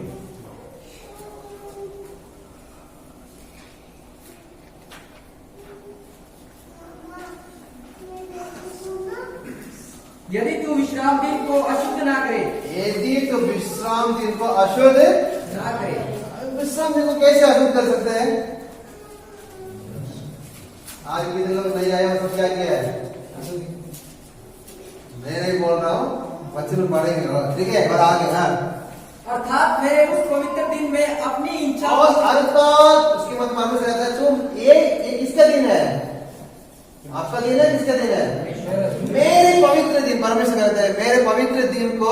यदि तू विश्राम दिन को अशुद्ध ना करे, यदि तो विश्राम दिन को अशुद्ध ना करे, विश्राम दिन को कैसे अशुद्ध कर सकते हैं? आज भी लोग नहीं आए, मतलब क्या किया है, मैं नहीं बोल रहा हूँ, वचन पढ़ेंगे, ठीक है, और आगे। अर्थात मेरे उस पवित्र दिन में अपनी इच्छा, अर्थात उसकी मत मालूम से रहता है, तुम ये किसका दिन है, आपका दिन है, किसका दिन है, मेरे पवित्र दिन। परमेश्वर कहते हैं मेरे पवित्र दिन को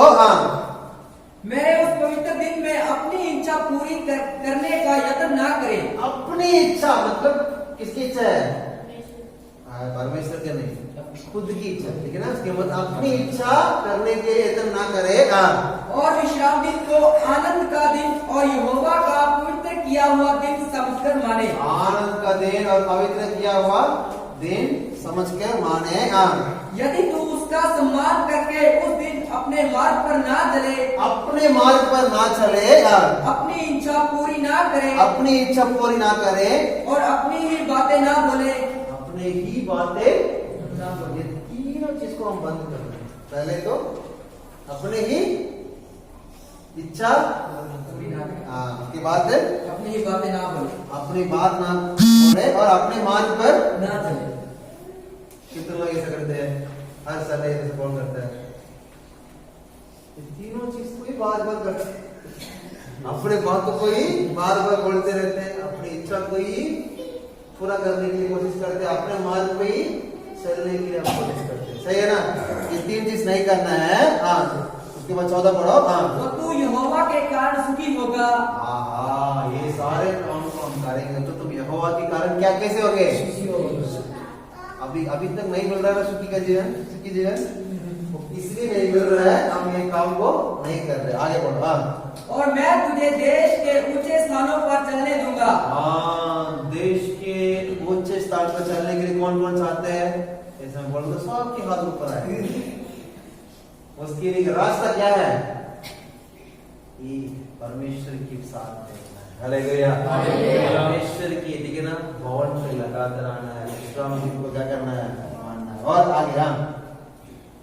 मेरे उस पवित्र दिन में अपनी इच्छा पूरी करने का यत्न ना करें। अपनी इच्छा मतलब किसकी इच्छा है? परमेश्वर के नहीं, खुद की इच्छा, ठीक है ना? उसके बाद अपनी इच्छा करने के यत्न ना करे। और विश्राम दिन को आनंद का दिन और यहोवा का पवित्र किया हुआ दिन समझकर माने। आनंद का दिन और पवित्र किया हुआ दिन समझकर माने। यदि तू उसका सम्मान करके उस दिन अपने मार्ग पर ना चले, अपने मार्ग पर ना चले, अपनी इच्छा पूरी ना करे, अपनी इच्छा पूरी ना करे और अपनी ही बातें ना बोले, अपने ही बातें ना बोले, तीनों चीज को हम बंद कर रहे हैं। पहले तो अपने ही इच्छा, उसके बाद अपनी ही बातें ना बोले, अपनी बात ना बोले और अपने मार्ग पर ना चले। कितने लोग ऐसा करते हैं? हर साल ऐसे कौन करता है? तीनों चीज को ही बार बार करते हैं। अपने बातों को ही बार बार बोलते रहते हैं, अपनी इच्छा को ही पूरा करने की कोशिश करते हैं, अपने मार्ग पे ही चलने की हम कोशिश करते हैं। सही है ना? ये तीन चीज नहीं करना है। उसके बाद 14 पढ़ो। तो तू यहोवा के कारण सुखी होगा। ये सारे काम को हम करेंगे तो तुम यहोवा के कारण क्या कैसे होगे? अभी तक नहीं मिल रहा है सुखी का जीवन, सुखी जीवन इसलिए नहीं मिल रहा है, हम ये काम को नहीं कर रहे। आगे बढ़ो। और मैं तुझे देश के ऊंचे स्थानों पर चलने दूंगा। देश के ऊंचे स्थान पर चलने के लिए कौन कौन चाहते हैं? ऐसा बोलो तो सबके हाथ ऊपर आए। उसके लिए रास्ता क्या है? ये परमेश्वर के साथ है। हालेलुया। परमेश्वर की, ठीक है ना? भवन से लगातार आना है, विश्राम दिन को क्या करना है? मानना है। और आगे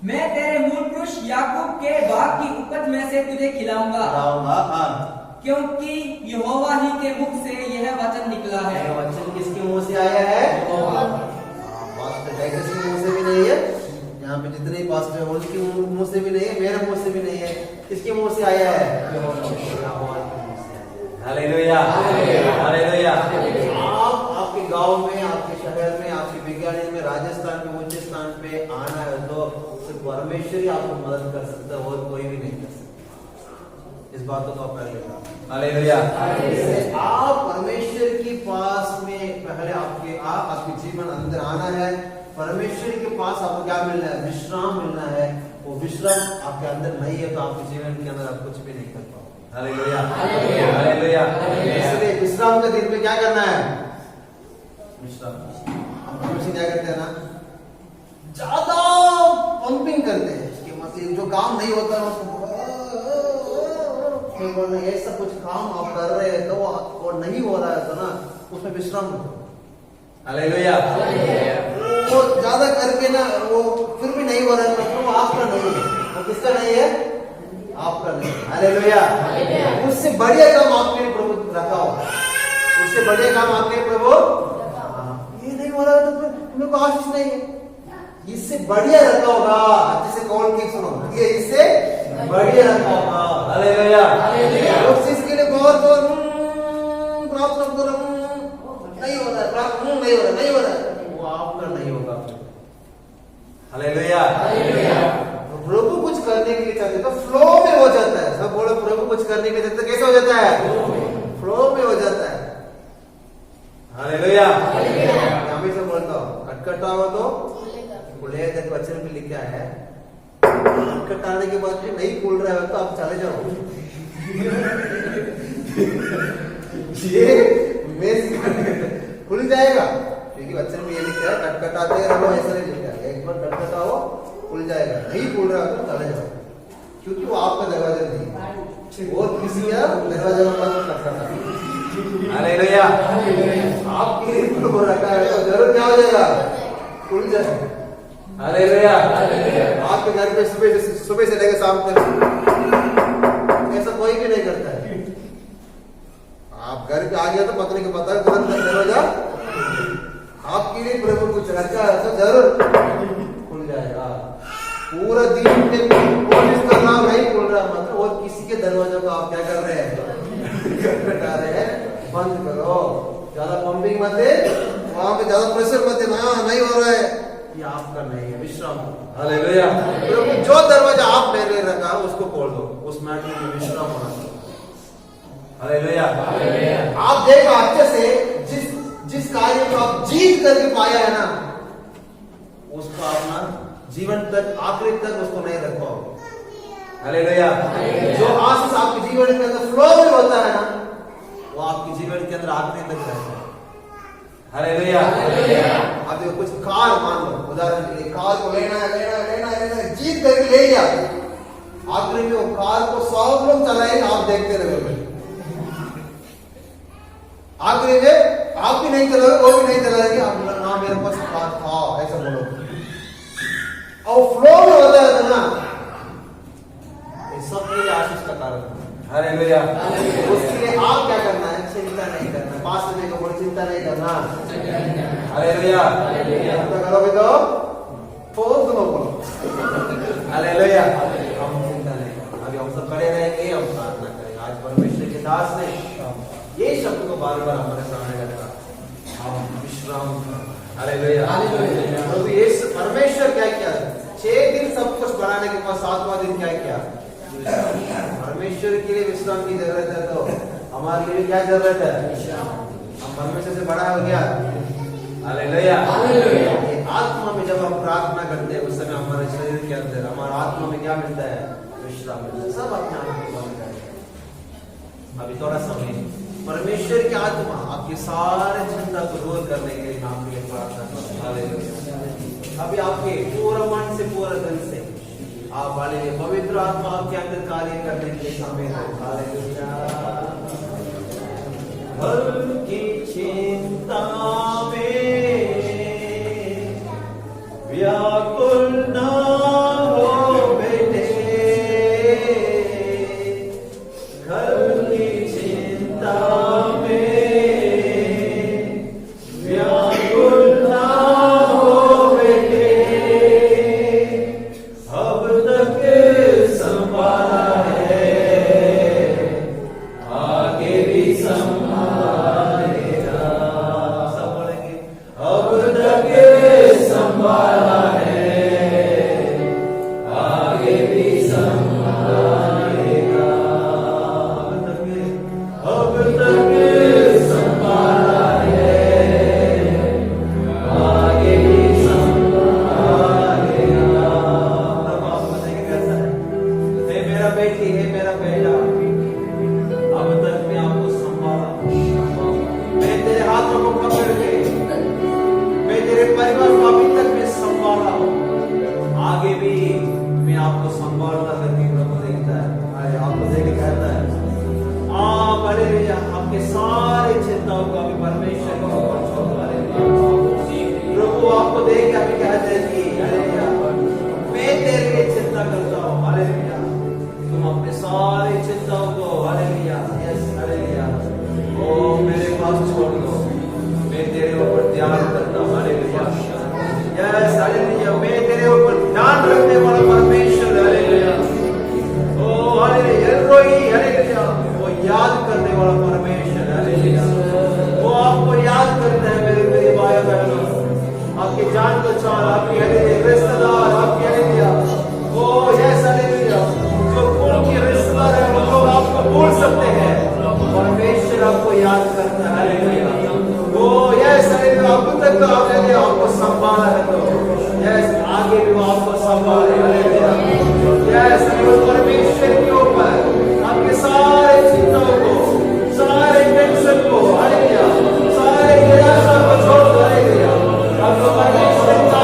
मैं तेरे मूल पुरुष याकूब के बाग की उपज में से तुझे खिलाऊंगा, क्योंकि यहोवा ही के मुख से यह वचन निकला है। यह वचन किसके मुंह से आया है? पास्टर टाइटस के मुंह से भी नहीं है, यहाँ पे जितने पास्टर है उनके मुंह से भी नहीं है, मेरे मुंह से भी नहीं है। किसके मुंह से आया है? हालेलुया। हालेलुया। आप आपके गांव में, आपके शहर में, आपके विज्ञान में, राजस्थान में ऊंचे स्थान पे आना है तो सिर्फ परमेश्वर ही आपको मदद कर सकता है, और कोई भी नहीं कर सकता। इस बात को आप पहले हालेलुया। आप परमेश्वर के पास में पहले आपके जीवन अंदर आना है। परमेश्वर के पास आपको क्या मिलना है? विश्राम मिलना है। वो विश्राम आपके अंदर नहीं है तो आपके जीवन के अंदर आप कुछ भी नहीं कर पाओगे। हालेलुया। हालेलुया। इसलिए विश्राम के दिन में क्या करना है? विश्राम। हम हमेशा क्या करते हैं ना, ज्यादा पंपिंग करते हैं कि मतलब जो काम नहीं होता है उसको ऐसा कुछ काम आप कर रहे हैं तो वो नहीं हो रहा है तो ना उसमें विश्राम दो। हालेलुया। वो ज्यादा करके ना वो फिर भी नहीं हो रहा है तो वो आपका नहीं है, वो किसका नहीं है? आपका नहीं। हालेलुया। उससे बढ़िया काम आपके लिए प्रभु रखा होगा, उससे बढ़िया काम आपके लिए प्रभु ये नहीं हो रहा है तो तुम्हें को आशीष नहीं है, इससे बढ़िया रखा होगा। अच्छे से कौन की सुनो, ये इससे बढ़िया रखा होगा। हालेलुया। उस चीज के लिए बहुत प्रार्थना करो, नहीं हो रहा है, प्रार्थना नहीं हो रहा है, वो आपका नहीं होगा। हालेलुया। प्रभु कुछ करने के लिए चाहते तो फ्लो में हो जाता है। सब बोलो प्रभु कुछ करने के लिए चाहते कैसे हो जाता है? फ्लो में हो जाता है। हालेलुया। हमेशा बोलता हूँ कटकटा हो तो देखो वचन में लिखा है, कटकटाने के बाद भी नहीं खुल रहा है तो आप चले जाओ। ये खुल जाएगा क्योंकि वचन में ये लिखा है कटकटाते रहो, ऐसा नहीं लिखा है। एक बार कटकटाओ खुल जाएगा, नहीं खुल रहा तो चले जाओ, क्योंकि वो आपका दरवाजा नहीं है, और किसी का दरवाजा मत खटखटाना। हालेलुया। आपके लिए प्रभु रखा है तो जरूर क्या हो जाएगा? खुल जाएगा। हालेलुया। आपके घर पे सुबह से लेकर शाम तक ऐसा कोई भी नहीं करता है। आप घर पे आ गया तो पत्नी को पता है तुरंत दरवाजा आपके लिए प्रभु कुछ रखा है तो जरूर खुल जाएगा। पूरा दिन में कोशिश करना नहीं खुल रहा मतलब और किसी के दरवाजा को आप क्या कर रहे हैं? खटखटा रहे हैं। बंद करो, ज्यादा पंपिंग मत दे, वहां पे ज्यादा प्रेशर मत देना, नहीं हो रहा है ये आपका नहीं है, विश्राम। हालेलुया। प्रभु जो दरवाजा आप मेरे लिए रखा उसको खोल दो, उस मैटर में विश्राम होना चाहिए। हालेलुया। आप देखो अच्छे से जिस कार्य को आप जीत करके पाया है ना, उसको अपना जीवन तक आखिरी तक उसको नहीं रख पाओगे। हालेलुया। जो आशीष आपके जीवन के अंदर फ्लो में होता है ना, वो आपके जीवन के अंदर आखिरी तक रहता है। हालेलुया। आप देखो कुछ कार मान लो, उदाहरण के लिए कार को लेना है, जीत करके ले लिया, आखिरी में वो कार को 100 लोग चलाएंगे, आप देखते रहोगे। आखिरी में आप भी नहीं चलाओगे, वो भी नहीं चलाएंगे, आप ना मेरे पास कार था ऐसा बोलो। और फ्लो में होता है ना, ये सब मेरे आशीष का कारण है। हालेलुया। उसके लिए आप क्या करना है? चिंता नहीं करना। पास में को चिंता नहीं करना। हालेलुया। चिंता करोगे तो बहुत लोग बोलो हालेलुया। हम चिंता नहीं करना। अभी हम सब खड़े रहेंगे, हम प्रार्थना करेंगे। आज परमेश्वर के दास ने ये शब्द को बार बार हमारे सामने रखा, हम विश्राम। हालेलुया। प्रभु यीशु परमेश्वर क्या किया? 6 दिन सब कुछ बनाने के बाद 7वां दिन क्या किया? परमेश्वर के लिए विश्राम की जरूरत है, तो हमारे लिए क्या जरूरत है? हम परमेश्वर से बड़ा हो गया। हालेलुया। आत्मा में जब हम प्रार्थना करते हैं, उस समय हमारे शरीर के अंदर, हमारा आत्मा में क्या मिलता है? विश्राम मिलता है। सब अपने आप को बंद करें। अभी थोड़ा समय परमेश्वर की आत्मा आपके सारे चिंता को दूर करने के लिए आपके लिए प्रार्थना करें। हालेलुया। अभी आपके पूरा मन से पूरा दिल से आप वाले पवित्र आत्मा आपके अंदर कार्य करने के लिए समय है। हालेलुया। हल्की चिंता में व्याकुल ना हो बेटे, हल्की चिंता में व्याकुल ना हो बेटे, अब तक संभाला है, आगे भी संभालेगा। सब बोलेंगे अब तक संभाला है, आगे भी संभालेगा। अब तक संभाला है, आगे भी संभालेगा। हे मेरा बेटी, हे मेरा बेटा, अब तक मैं आपको संभाला, मैं तेरे हाथों को पकड़ के, मैं तेरे परिवार को अभी तक मैं संभाला हूं, आगे भी मैं आपको संभालना करके प्रभु देखता है। आपको देख के कहता है आप हालेलुया, आपके सारे चिंताओं को अभी परमेश्वर को ऊपर छोड़ दो। प्रभु आपको देख के अभी कहते हैं कि हालेलुया, मैं तेरे लिए चिंता करता हूँ। हालेलुया। तुम अपने सारे चिंताओं को हालेलुया, यस हालेलुया, ओ मेरे पास छोड़ दो, मैं तेरे ऊपर ध्यान करता हूँ। हालेलुया। यस हालेलुया, मैं तेरे ऊपर ध्यान रखने वाला परमेश्वर। हालेलुया। ओ हालेलुया, एल्रोई हालेलुया, वो याद करने वाला परमेश्वर। हालेलुया। वो आपको याद करता है मेरे भाई बहनों, आपकी जान को चाल, आपकी रिश्तेदार, आपकी हालेलुया, ओ यस हालेलुया, जो खून के रिश्तेदार है वो लोग आपको भूल सकते हैं, परमेश्वर आपको याद करता है। हालेलुया। वो यस हालेलुया, अब तक तो आपने आपको संभाला है, तो यस आगे भी वो आपको संभाले। हालेलुया। यस परमेश्वर के ऊपर आपके सारे चिंताओं को, सारे टेंशन को, हालेलुया, सारे निराशा को छोड़ दो। हालेलुया। आपको परमेश्वर का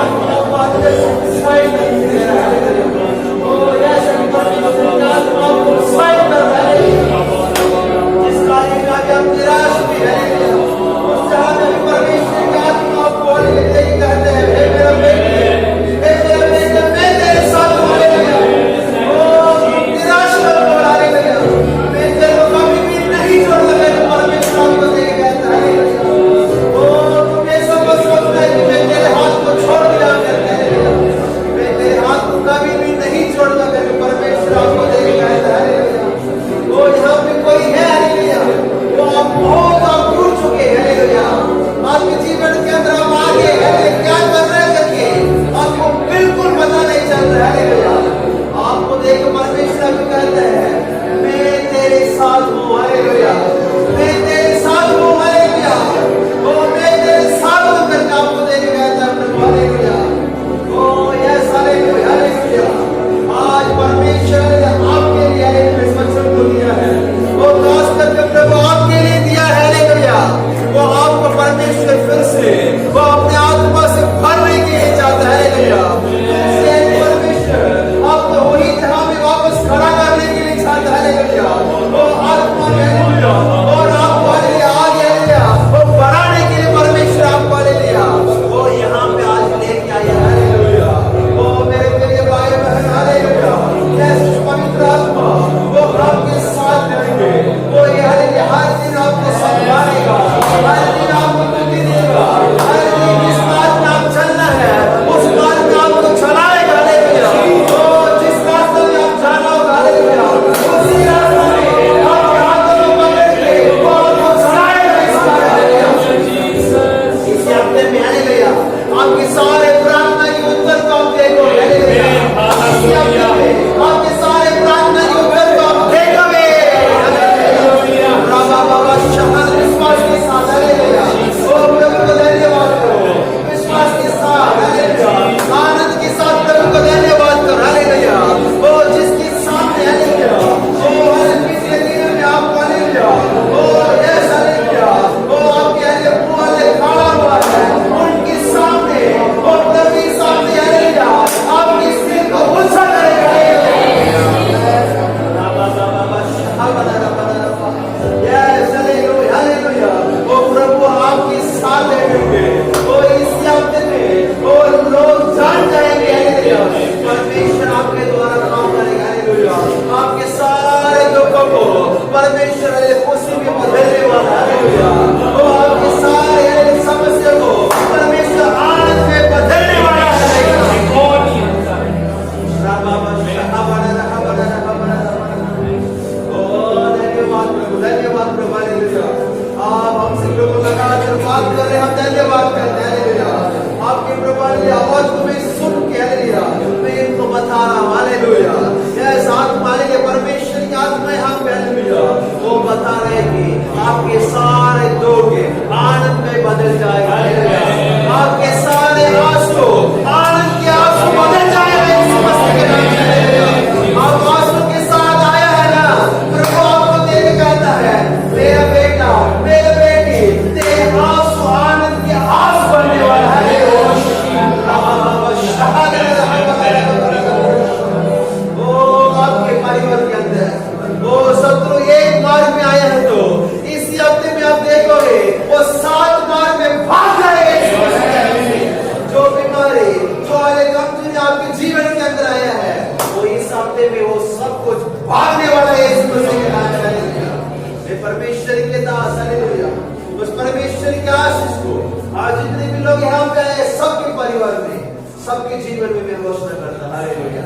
परिवार में, सबके जीवन में मैं घोषणा करता हूं हालेलुया।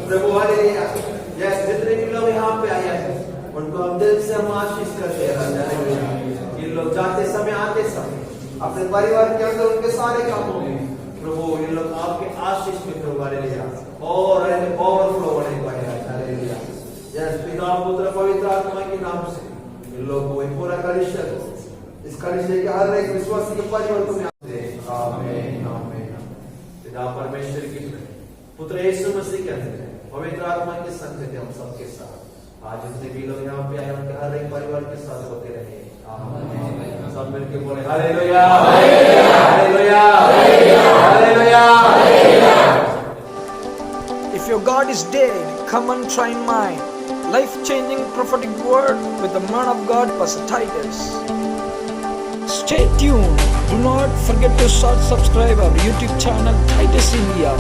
प्रभु हालेलुया। यस, जितने भी लोग यहाँ पे आए हैं उनको हम दिल से हम आशीष करते हैं हालेलुया। इन लोग जाते समय आते समय अपने परिवार के अंदर उनके सारे कामों में प्रभु इन लोग आपके आशीष में प्रभु हालेलुया और ओवरफ्लो होने पाएगा हालेलुया। यस, पिता पुत्र पवित्र आत्मा के नाम से इन लोगों को पूरा कलिसिया को, इस कलिसिया के हर एक विश्वासी के परिवार को आमीन आमीन। पिता परमेश्वर की पुत्र यीशु मसीह के अंदर पवित्र आत्मा के संगत हम सबके साथ आज जितने भी लोग यहाँ पे आए उनके हर एक परिवार के साथ होते रहे आमीन। सब मिलके बोले hallelujah hallelujah hallelujah. If your God is dead, come and try mine. Life-changing prophetic word with the man of God, Pastor Titus. Stay tuned. Do not forget to subscribe our YouTube channel Titus India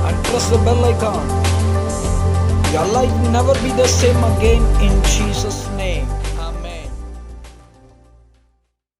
and press the bell icon. Your life will never be the same again in Jesus'